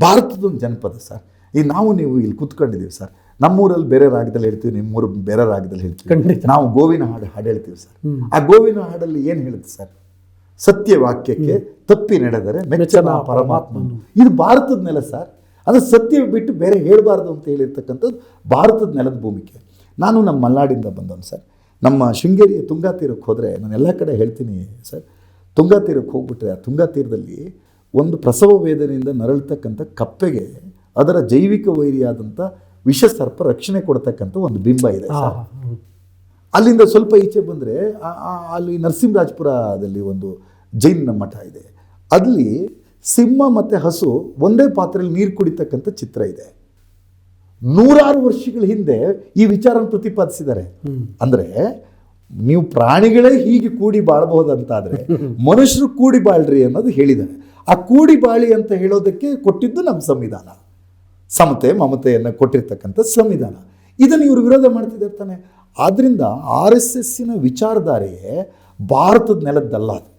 ಭಾರತದೊಂದು ಜನಪದ ಸರ್. ಈಗ ನೀವು ಇಲ್ಲಿ ಕೂತ್ಕೊಂಡಿದ್ದೀವಿ ಸರ್, ನಮ್ಮೂರಲ್ಲಿ ಬೇರೆ ರಾಗದಲ್ಲಿ ಹೇಳ್ತೀವಿ, ನಿಮ್ಮೂರು ಬೇರೆ ರಾಗದಲ್ಲಿ ಹೇಳ್ತೀವಿ. ನಾವು ಗೋವಿನ ಹಾಡು ಹೇಳ್ತೀವಿ ಸರ್. ಆ ಗೋವಿನ ಹಾಡಲ್ಲಿ ಏನು ಹೇಳುತ್ತೆ ಸರ್? ಸತ್ಯ ವಾಕ್ಯಕ್ಕೆ ತಪ್ಪಿ ನಡೆದರೆ ಮೆಚ್ಚನ ಪರಮಾತ್ಮನು. ಇದು ಭಾರತದ ನೆಲ ಸರ್. ಅದು ಸತ್ಯ ಬಿಟ್ಟು ಬೇರೆ ಹೇಳಬಾರ್ದು ಅಂತ ಹೇಳಿರ್ತಕ್ಕಂಥದ್ದು ಭಾರತದ ನೆಲದ ಭೂಮಿಕೆ. ನಾನು ನಮ್ಮ ಮಲ್ನಾಡಿಂದ ಬಂದವನು ಸರ್. ನಮ್ಮ ಶೃಂಗೇರಿಯ ತುಂಗಾ ತೀರಕ್ಕೆ ಹೋದರೆ, ನಾನು ಎಲ್ಲ ಕಡೆ ಹೇಳ್ತೀನಿ ಸರ್, ತುಂಗಾ ತೀರಕ್ಕೆ ಹೋಗ್ಬಿಟ್ರೆ ಆ ತುಂಗಾ ತೀರದಲ್ಲಿ ಒಂದು ಪ್ರಸವ ವೇದನೆಯಿಂದ ನರಳ್ತಕ್ಕಂಥ ಕಪ್ಪೆಗೆ ಅದರ ಜೈವಿಕ ವೈರಿಯಾದಂಥ ವಿಷಸರ್ಪ ರಕ್ಷಣೆ ಕೊಡ್ತಕ್ಕಂಥ ಒಂದು ಬಿಂಬ ಇದೆ ಸರ್. ಅಲ್ಲಿಂದ ಸ್ವಲ್ಪ ಈಚೆ ಬಂದರೆ ಅಲ್ಲಿ ನರಸಿಂಹರಾಜಪುರದಲ್ಲಿ ಒಂದು ಜೈನ ಮಠ ಇದೆ. ಅಲ್ಲಿ ಸಿಂಹ ಮತ್ತು ಹಸು ಒಂದೇ ಪಾತ್ರೆಯಲ್ಲಿ ನೀರು ಕುಡಿತಕ್ಕಂಥ ಚಿತ್ರ ಇದೆ. 100 ವರ್ಷಗಳ ಹಿಂದೆ ಈ ವಿಚಾರನ ಪ್ರತಿಪಾದಿಸಿದ್ದಾರೆ. ಅಂದರೆ ನೀವು ಪ್ರಾಣಿಗಳೇ ಹೀಗೆ ಕೂಡಿ ಬಾಳಬಹುದಂತಾದರೆ ಮನುಷ್ಯರು ಕೂಡಿ ಬಾಳ್ರಿ ಅನ್ನೋದು ಹೇಳಿದ್ದಾರೆ. ಆ ಕೂಡಿ ಬಾಳಿ ಅಂತ ಹೇಳೋದಕ್ಕೆ ಕೊಟ್ಟಿದ್ದು ನಮ್ಮ ಸಂವಿಧಾನ, ಸಮತೆ ಮಮತೆಯನ್ನು ಕೊಟ್ಟಿರ್ತಕ್ಕಂಥ ಸಂವಿಧಾನ. ಇದನ್ನು ಇವರು ವಿರೋಧ ಮಾಡ್ತಿದ್ದಾರೆ ತಾನೆ. ಆದ್ದರಿಂದ RSSನ ವಿಚಾರಧಾರೆಯೇ ಭಾರತದ ನೆಲದ್ದಲ್ಲ. ಅದು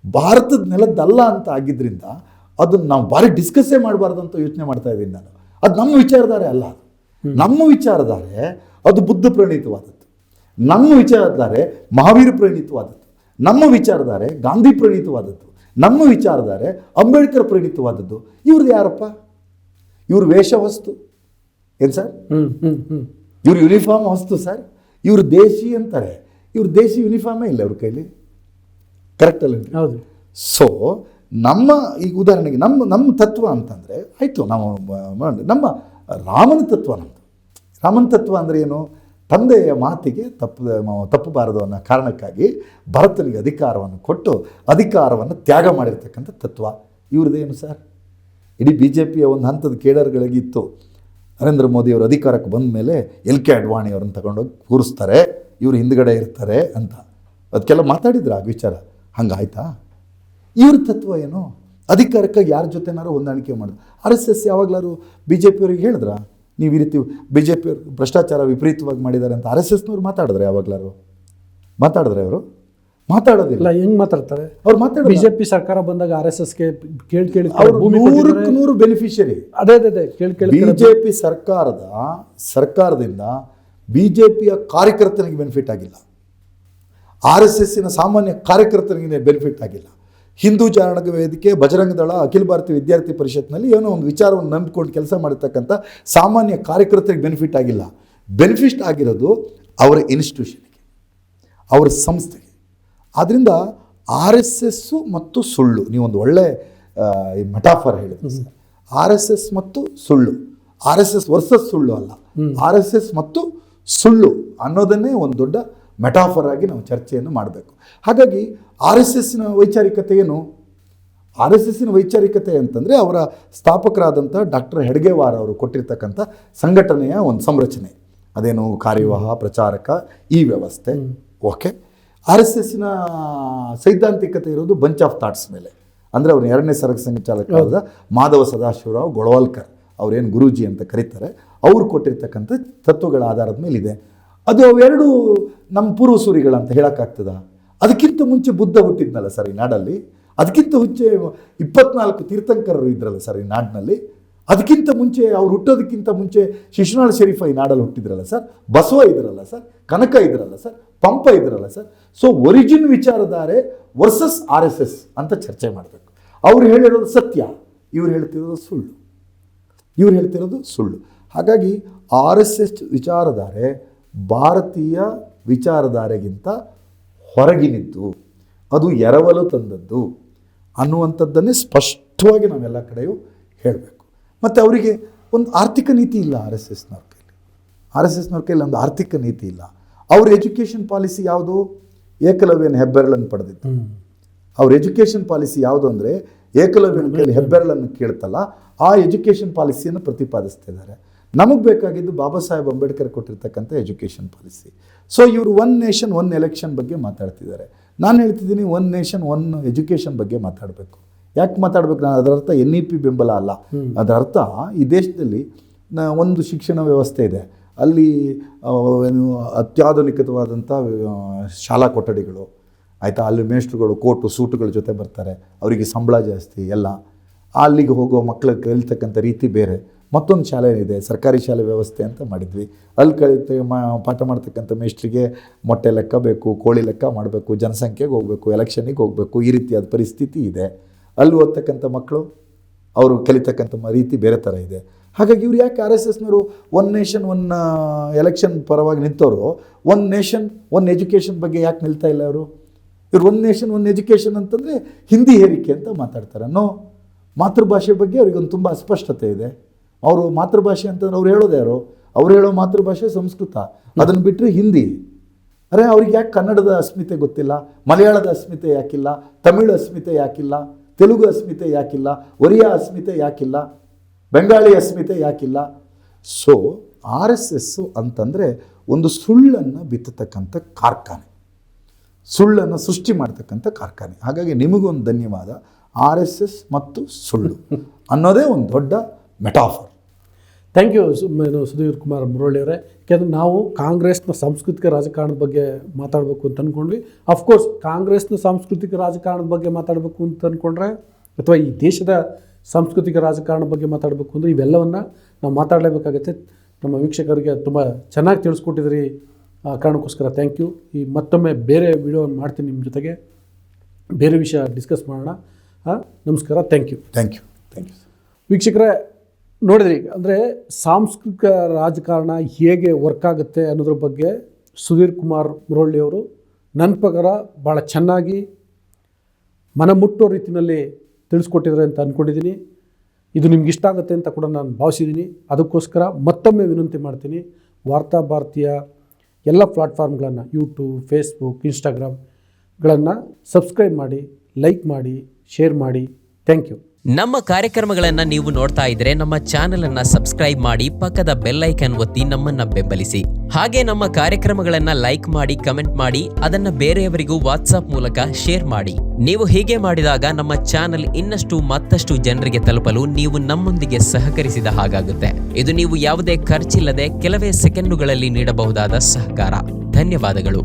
ಭಾರತದ ನೆಲದ್ದಲ್ಲ ಅಂತ ಆಗಿದ್ದರಿಂದ ಅದನ್ನು ನಾವು ಭಾರಿ ಡಿಸ್ಕಸ್ಸೇ ಮಾಡಬಾರ್ದು ಅಂತ ಯೋಚನೆ ಮಾಡ್ತಾ ಇದ್ದೀನಿ ನಾನು. ಅದು ನಮ್ಮ ವಿಚಾರಧಾರೆ ಅಲ್ಲ. ನಮ್ಮ ವಿಚಾರಧಾರೆ ಅದು ಬುದ್ಧ ಪ್ರಣೀತವಾದದ್ದು, ನಮ್ಮ ವಿಚಾರಧಾರೆ ಮಹಾವೀರ ಪ್ರಣೀತವಾದದ್ದು, ನಮ್ಮ ವಿಚಾರಧಾರೆ ಗಾಂಧಿ ಪ್ರಣೀತವಾದದ್ದು, ನಮ್ಮ ವಿಚಾರಧಾರೆ ಅಂಬೇಡ್ಕರ್ ಪ್ರಣೀತವಾದದ್ದು. ಇವ್ರದ್ದು ಯಾರಪ್ಪ? ಇವ್ರ ವೇಷ ವಸ್ತು ಏನು ಸರ್? ಇವ್ರ ಯೂನಿಫಾರ್ಮ್ ವಸ್ತು ಸರ್. ಇವರು ದೇಶಿ ಅಂತಾರೆ. ಇವ್ರ ದೇಶಿ ಯೂನಿಫಾರ್ಮೇ ಇಲ್ಲ ಅವ್ರ ಕೈಲಿ. ಕರೆಕ್ಟ್ ಅಲ್ಲ? ಹೌದು. ಸೊ ನಮ್ಮ ಈಗ ಉದಾಹರಣೆಗೆ ನಮ್ಮ ತತ್ವ ಅಂತಂದರೆ ಆಯಿತು, ನಾವು ನಮ್ಮ ರಾಮನ ತತ್ವ ನಮ್ಮದು. ರಾಮನ ತತ್ವ ಅಂದರೆ ಏನು? ತಂದೆಯ ಮಾತಿಗೆ ತಪ್ಪಬಾರದು ಅನ್ನೋ ಕಾರಣಕ್ಕಾಗಿ ಭರತನಿಗೆ ಅಧಿಕಾರವನ್ನು ಕೊಟ್ಟು ಅಧಿಕಾರವನ್ನು ತ್ಯಾಗ ಮಾಡಿರ್ತಕ್ಕಂಥ ತತ್ವ ಇವ್ರದ್ದೇನು ಸರ್? ಇಡೀ ಬಿ ಜೆ ಪಿಯ ಒಂದು ಹಂತದ ಕೇಡರ್ಗಳಿಗಿತ್ತು. ನರೇಂದ್ರ ಮೋದಿಯವರು ಅಧಿಕಾರಕ್ಕೆ ಬಂದ ಮೇಲೆ LK ಅಡ್ವಾಣಿ ಅವ್ರನ್ನ ತಗೊಂಡೋಗಿ ಕೂರಿಸ್ತಾರೆ, ಇವರು ಹಿಂದ್ಗಡೆ ಇರ್ತಾರೆ ಅಂತ ಅದಕ್ಕೆಲ್ಲ ಮಾತಾಡಿದ್ರು ಆ ವಿಚಾರ. ಹಂಗಾಯ್ತಾ? ಇವ್ರ ತತ್ವ ಏನು? ಅಧಿಕಾರಕ್ಕಾಗಿ ಯಾರ ಜೊತೆನಾರು ಹೊಂದಾಣಿಕೆ ಮಾಡೋದು. RSS ಯಾವಾಗಲಾರು BJP ಹೇಳಿದ್ರ ನೀವು ಈ ರೀತಿ BJP ಭ್ರಷ್ಟಾಚಾರ ವಿಪರೀತವಾಗಿ ಮಾಡಿದ್ದಾರೆ ಅಂತ RSSನವ್ರು ಮಾತಾಡಿದ್ರೆ ಯಾವಾಗಲಾರು? ಮಾತಾಡಿದ್ರೆ ಅವರು? ಮಾತಾಡೋದಿಲ್ಲ. ಹೆಂಗ್ ಮಾತಾಡ್ತಾರೆ ಅವ್ರು? ಮಾತಾಡೋದು ಬಿಜೆಪಿ ಸರ್ಕಾರ ಬಂದಾಗ RSSಗೆ ಕೇಳಿ ಅವರು 100% ಬೆನಿಫಿಷರಿ. ಅದೇ ಕೇಳಿ BJP ಸರ್ಕಾರದಿಂದ BJPಯ ಕಾರ್ಯಕರ್ತನಿಗೆ ಬೆನಿಫಿಟ್ ಆಗಿಲ್ಲ, RSSನ ಸಾಮಾನ್ಯ ಕಾರ್ಯಕರ್ತನಿಗೆ ಬೆನಿಫಿಟ್ ಆಗಿಲ್ಲ. ಹಿಂದೂ ಜಾಗರಣ ವೇದಿಕೆ, ಬಜರಂಗ ದಳ, ಅಖಿಲ ಭಾರತೀಯ ವಿದ್ಯಾರ್ಥಿ ಪರಿಷತ್ನಲ್ಲಿ ಏನೋ ಒಂದು ವಿಚಾರವನ್ನು ನಂಬಿಕೊಂಡು ಕೆಲಸ ಮಾಡಿರ್ತಕ್ಕಂಥ ಸಾಮಾನ್ಯ ಕಾರ್ಯಕರ್ತರಿಗೆ ಬೆನಿಫಿಟ್ ಆಗಿಲ್ಲ. ಬೆನಿಫಿಟ್ ಆಗಿರೋದು ಅವರ ಇನ್ಸ್ಟಿಟ್ಯೂಷನ್ಗೆ, ಅವರ ಸಂಸ್ಥೆಗೆ. ಆದ್ದರಿಂದ RSS ಮತ್ತು ಸುಳ್ಳು, ನೀವೊಂದು ಒಳ್ಳೆ ಮೆಟಾಫರ್ ಹೇಳಿದ್ರಿ ಸರ್. RSS ಮತ್ತು ಸುಳ್ಳು, RSS ವರ್ಸಸ್ ಸುಳ್ಳು ಅಲ್ಲ, RSS ಮತ್ತು ಸುಳ್ಳು ಅನ್ನೋದನ್ನೇ ಒಂದು ದೊಡ್ಡ ಮೆಟಾಫರ್ ಆಗಿ ನಾವು ಚರ್ಚೆಯನ್ನು ಮಾಡಬೇಕು. ಹಾಗಾಗಿ RSSನ ವೈಚಾರಿಕತೆ ಏನು? RSSನ ವೈಚಾರಿಕತೆ ಅಂತಂದರೆ ಅವರ ಸ್ಥಾಪಕರಾದಂಥ ಡಾಕ್ಟರ್ ಹೆಡ್ಗೇವಾರ್ ಅವರು ಕೊಟ್ಟಿರ್ತಕ್ಕಂಥ ಸಂಘಟನೆಯ ಒಂದು ಸಂರಚನೆ. ಅದೇನು ಕಾರ್ಯವಾಹ, ಪ್ರಚಾರಕ, ಈ ವ್ಯವಸ್ಥೆ. ಓಕೆ. RSSನ ಸೈದ್ಧಾಂತಿಕತೆ ಇರೋದು ಬಂಚ್ ಆಫ್ ಥಾಟ್ಸ್ ಮೇಲೆ. ಅಂದರೆ ಅವರು 2ನೇ ಸರಕು ಸಂಚಾಲಕರಾದ ಮಾಧವ ಸದಾಶಿವರಾವ್ ಗೋಳವಾಲ್ಕರ್ ಅವರೇನು ಗುರೂಜಿ ಅಂತ ಕರೀತಾರೆ, ಅವರು ಕೊಟ್ಟಿರ್ತಕ್ಕಂಥ ತತ್ವಗಳ ಆಧಾರದ ಮೇಲಿದೆ. ಅದು ಅವೆರಡು ನಮ್ಮ ಪೂರ್ವಸೂರಿಗಳಂತ ಹೇಳೋಕ್ಕಾಗ್ತದ? ಅದಕ್ಕಿಂತ ಮುಂಚೆ ಬುದ್ಧ ಹುಟ್ಟಿದ್ನಲ್ಲ ಸರ್ ಈ ನಾಡಲ್ಲಿ, ಅದಕ್ಕಿಂತ ಮುಂಚೆ 24 ತೀರ್ಥಂಕರರು ಇದ್ರಲ್ಲ ಸರ್ ಈ ನಾಡಿನಲ್ಲಿ, ಅದಕ್ಕಿಂತ ಮುಂಚೆ ಅವ್ರು ಹುಟ್ಟೋದಕ್ಕಿಂತ ಮುಂಚೆ ಶಿಶುನಾಳ ಶರೀಫ ಈ ನಾಡಲ್ಲಿ ಹುಟ್ಟಿದ್ರಲ್ಲ ಸರ್, ಬಸವ ಇದ್ರಲ್ಲ ಸರ್, ಕನಕ ಇದ್ರಲ್ಲ ಸರ್, ಪಂಪ ಇದ್ರಲ್ಲ ಸರ್. ಸೊ ಒರಿಜಿನ್ ವಿಚಾರಧಾರೆ ವರ್ಸಸ್ RSS ಅಂತ ಚರ್ಚೆ ಮಾಡಬೇಕು. ಅವ್ರು ಹೇಳಿರೋದು ಸತ್ಯ, ಇವ್ರು ಹೇಳ್ತಿರೋದು ಸುಳ್ಳು, ಇವ್ರು ಹೇಳ್ತಿರೋದು ಸುಳ್ಳು. ಹಾಗಾಗಿ RSS ವಿಚಾರಧಾರೆ ಭಾರತೀಯ ವಿಚಾರಧಾರೆಗಿಂತ ಹೊರಗಿನಿದ್ದು, ಅದು ಎರವಲು ತಂದದ್ದು ಅನ್ನುವಂಥದ್ದನ್ನೇ ಸ್ಪಷ್ಟವಾಗಿ ನಾವೆಲ್ಲ ಕಡೆಯೂ ಹೇಳಬೇಕು. ಮತ್ತು ಅವರಿಗೆ ಒಂದು ಆರ್ಥಿಕ ನೀತಿ ಇಲ್ಲ. RSSನವ್ರ ಕೈಲಿ ಒಂದು ಆರ್ಥಿಕ ನೀತಿ ಇಲ್ಲ. ಅವ್ರ ಎಜುಕೇಷನ್ ಪಾಲಿಸಿ ಯಾವುದು? ಏಕಲವ್ಯನ ಹೆಬ್ಬೆರಳನ್ನು ಪಡೆದಿತ್ತು. ಅವ್ರ ಎಜುಕೇಷನ್ ಪಾಲಿಸಿ ಯಾವುದು ಅಂದರೆ ಏಕಲವ್ಯನ ಕೈಲಿ ಹೆಬ್ಬೆರಳನ್ನು ಕೇಳ್ತಲ್ಲ, ಆ ಎಜುಕೇಷನ್ ಪಾಲಿಸಿಯನ್ನು ಪ್ರತಿಪಾದಿಸ್ತಿದ್ದಾರೆ. ನಮಗೆ ಬೇಕಾಗಿದ್ದು ಬಾಬಾ ಸಾಹೇಬ್ ಅಂಬೇಡ್ಕರ್ ಕೊಟ್ಟಿರ್ತಕ್ಕಂಥ ಎಜುಕೇಷನ್ ಪಾಲಿಸಿ. ಸೊ ಇವರು 1 ನೇಷನ್ 1 ಎಲೆಕ್ಷನ್ ಬಗ್ಗೆ ಮಾತಾಡ್ತಿದ್ದಾರೆ. ನಾನು ಹೇಳ್ತಿದ್ದೀನಿ 1 ನೇಷನ್ 1 ಎಜುಕೇಷನ್ ಬಗ್ಗೆ ಮಾತಾಡಬೇಕು. ಯಾಕೆ ಮಾತಾಡಬೇಕು? ನಾನು ಅದರ ಅರ್ಥ NEP ಬೆಂಬಲ ಅಲ್ಲ. ಅದರ ಅರ್ಥ ಈ ದೇಶದಲ್ಲಿ ಒಂದು ಶಿಕ್ಷಣ ವ್ಯವಸ್ಥೆ ಇದೆ, ಅಲ್ಲಿ ಅತ್ಯಾಧುನಿಕವಾದಂಥ ಶಾಲಾ ಕೊಠಡಿಗಳು ಆಯಿತಾ, ಅಲ್ಲಿ ಮೇಷ್ಟ್ರುಗಳು ಕೋಟು ಸೂಟುಗಳ ಜೊತೆ ಬರ್ತಾರೆ, ಅವರಿಗೆ ಸಂಬಳ ಜಾಸ್ತಿ ಎಲ್ಲ. ಅಲ್ಲಿಗೆ ಹೋಗೋ ಮಕ್ಕಳು ಕಲಿತಕ್ಕಂಥ ರೀತಿ ಬೇರೆ. ಮತ್ತೊಂದು ಶಾಲೆ ಇದೆ, ಸರ್ಕಾರಿ ಶಾಲೆ ವ್ಯವಸ್ಥೆ ಅಂತ ಮಾಡಿದ್ವಿ. ಅಲ್ಲಿ ಪಾಠ ಮಾಡ್ತಕ್ಕಂಥ ಮೇಷ್ಟ್ರಿಗೆ ಮೊಟ್ಟೆ ಲೆಕ್ಕ ಬೇಕು, ಕೋಳಿ ಲೆಕ್ಕ ಮಾಡಬೇಕು, ಜನಸಂಖ್ಯೆಗೆ ಹೋಗಬೇಕು, ಎಲೆಕ್ಷನಿಗೆ ಹೋಗಬೇಕು, ಈ ರೀತಿಯಾದ ಪರಿಸ್ಥಿತಿ ಇದೆ. ಅಲ್ಲಿ ಓದ್ತಕ್ಕಂಥ ಮಕ್ಕಳು ಅವರು ಕಲಿತಕ್ಕಂಥ ರೀತಿ ಬೇರೆ ಥರ ಇದೆ. ಹಾಗಾಗಿ ಇವ್ರು ಯಾಕೆ RSSನವರು 1 ನೇಷನ್ 1 ಎಲೆಕ್ಷನ್ ಪರವಾಗಿ ನಿಂತವರು 1 ನೇಷನ್ 1 ಎಜುಕೇಷನ್ ಬಗ್ಗೆ ಯಾಕೆ ನಿಲ್ತಾ ಇಲ್ಲ ಅವರು? ಇವ್ರು 1 ನೇಷನ್ 1 ಎಜುಕೇಷನ್ ಅಂತಂದರೆ ಹಿಂದಿ ಹೇರಿಕೆ ಅಂತ ಮಾತಾಡ್ತಾರೆ. ಮಾತೃಭಾಷೆ ಬಗ್ಗೆ ಅವ್ರಿಗೊಂದು ತುಂಬ ಅಸ್ಪಷ್ಟತೆ ಇದೆ. ಅವರು ಮಾತೃಭಾಷೆ ಅಂತಂದ್ರೆ ಅವ್ರು ಹೇಳೋದು ಯಾರು? ಅವ್ರು ಹೇಳೋ ಮಾತೃಭಾಷೆ ಸಂಸ್ಕೃತ, ಅದನ್ನು ಬಿಟ್ಟರೆ ಹಿಂದಿ. ಅರೆ ಅವ್ರಿಗೆ ಯಾಕೆ ಕನ್ನಡದ ಅಸ್ಮಿತೆ ಗೊತ್ತಿಲ್ಲ? ಮಲಯಾಳದ ಅಸ್ಮಿತೆ ಯಾಕಿಲ್ಲ? ತಮಿಳು ಅಸ್ಮಿತೆ ಯಾಕಿಲ್ಲ? ತೆಲುಗು ಅಸ್ಮಿತೆ ಯಾಕಿಲ್ಲ? ಒರಿಯಾ ಅಸ್ಮಿತೆ ಯಾಕಿಲ್ಲ? ಬೆಂಗಾಳಿ ಅಸ್ಮಿತೆ ಯಾಕಿಲ್ಲ? ಸೊ RSS ಅಂತಂದರೆ ಒಂದು ಸುಳ್ಳನ್ನು ಬಿತ್ತತಕ್ಕಂಥ ಕಾರ್ಖಾನೆ, ಸುಳ್ಳನ್ನು ಸೃಷ್ಟಿ ಮಾಡ್ತಕ್ಕಂಥ ಕಾರ್ಖಾನೆ. ಹಾಗಾಗಿ ನಿಮಗೊಂದು ಧನ್ಯವಾದ. RSS ಮತ್ತು ಸುಳ್ಳು ಅನ್ನೋದೇ ಒಂದು ದೊಡ್ಡ metaphor. Thank you Sudhir Kumar Murali ಅವರೇ. ಯಾಕೆಂದರೆ ನಾವು ಕಾಂಗ್ರೆಸ್ನ ಸಾಂಸ್ಕೃತಿಕ ರಾಜಕಾರಣದ ಬಗ್ಗೆ ಮಾತಾಡಬೇಕು ಅಂತ ಅಂದ್ಕೊಂಡ್ವಿ. ಅಫ್ಕೋರ್ಸ್ ಕಾಂಗ್ರೆಸ್ನ ಸಾಂಸ್ಕೃತಿಕ ರಾಜಕಾರಣದ ಬಗ್ಗೆ ಮಾತಾಡಬೇಕು ಅಂತ ಅಂದ್ಕೊಂಡ್ರೆ, ಅಥವಾ ಈ ದೇಶದ ಸಾಂಸ್ಕೃತಿಕ ರಾಜಕಾರಣದ ಬಗ್ಗೆ ಮಾತಾಡಬೇಕು ಅಂದರೆ ಇವೆಲ್ಲವನ್ನು ನಾವು ಮಾತಾಡಲೇಬೇಕಾಗತ್ತೆ. ನಮ್ಮ ವೀಕ್ಷಕರಿಗೆ ತುಂಬ ಚೆನ್ನಾಗಿ ತಿಳಿಸ್ಕೊಟ್ಟಿದ್ರಿ, ಆ ಕಾರಣಕ್ಕೋಸ್ಕರ ಥ್ಯಾಂಕ್ ಯು. ಈ ಮತ್ತೊಮ್ಮೆ ಬೇರೆ ವಿಡಿಯೋ ಮಾಡ್ತೀನಿ ನಿಮ್ಮ ಜೊತೆಗೆ, ಬೇರೆ ವಿಷಯ ಡಿಸ್ಕಸ್ ಮಾಡೋಣ. ನಮಸ್ಕಾರ. Thank you. Thank you. ವೀಕ್ಷಕರೇ, ನೋಡಿದ್ರಿ, ಅಂದರೆ ಸಾಂಸ್ಕೃತಿಕ ರಾಜಕಾರಣ ಹೇಗೆ ವರ್ಕ್ ಆಗುತ್ತೆ ಅನ್ನೋದ್ರ ಬಗ್ಗೆ ಸುಧೀರ್ ಕುಮಾರ್ ಮುರಳಿ ಅವರು ನನ್ನ ಪ್ರಕಾರ ಭಾಳ ಚೆನ್ನಾಗಿ ಮನ ಮುಟ್ಟೋ ರೀತಿಯಲ್ಲಿ ತಿಳಿಸ್ಕೊಟ್ಟಿದ್ದಾರೆ ಅಂತ ಅಂದ್ಕೊಂಡಿದ್ದೀನಿ. ಇದು ನಿಮ್ಗೆ ಇಷ್ಟ ಆಗುತ್ತೆ ಅಂತ ಕೂಡ ನಾನು ಭಾವಿಸಿದ್ದೀನಿ. ಅದಕ್ಕೋಸ್ಕರ ಮತ್ತೊಮ್ಮೆ ವಿನಂತಿ ಮಾಡ್ತೀನಿ, ವಾರ್ತಾ ಭಾರತೀಯ ಎಲ್ಲ ಪ್ಲಾಟ್ಫಾರ್ಮ್ಗಳನ್ನು ಯೂಟ್ಯೂಬ್, ಫೇಸ್ಬುಕ್, ಇನ್ಸ್ಟಾಗ್ರಾಮ್ಗಳನ್ನು ಸಬ್ಸ್ಕ್ರೈಬ್ ಮಾಡಿ, ಲೈಕ್ ಮಾಡಿ, ಶೇರ್ ಮಾಡಿ. Thank you. ನಮ್ಮ ಕಾರ್ಯಕ್ರಮಗಳನ್ನು ನೀವು ನೋಡ್ತಾ ಇದ್ರೆ ನಮ್ಮ ಚಾನೆಲ್ ಅನ್ನ ಸಬ್ಸ್ಕ್ರೈಬ್ ಮಾಡಿ, ಪಕ್ಕದ ಬೆಲ್ ಐಕನ್ ಒತ್ತಿ ನಮ್ಮನ್ನ ಬೆಂಬಲಿಸಿ. ಹಾಗೆ ನಮ್ಮ ಕಾರ್ಯಕ್ರಮಗಳನ್ನ ಲೈಕ್ ಮಾಡಿ, ಕಮೆಂಟ್ ಮಾಡಿ, ಅದನ್ನ ಬೇರೆಯವರಿಗೂ ವಾಟ್ಸ್ಆಪ್ ಮೂಲಕ ಶೇರ್ ಮಾಡಿ. ನೀವು ಹೀಗೆ ಮಾಡಿದಾಗ ನಮ್ಮ ಚಾನೆಲ್ ಮತ್ತಷ್ಟು ಜನರಿಗೆ ತಲುಪಲು ನೀವು ನಮ್ಮೊಂದಿಗೆ ಸಹಕರಿಸಿದ ಹಾಗಾಗುತ್ತೆ. ಇದು ನೀವು ಯಾವುದೇ ಖರ್ಚಿಲ್ಲದೆ ಕೆಲವೇ ಸೆಕೆಂಡುಗಳಲ್ಲಿ ನೀಡಬಹುದಾದ ಸಹಕಾರ. ಧನ್ಯವಾದಗಳು.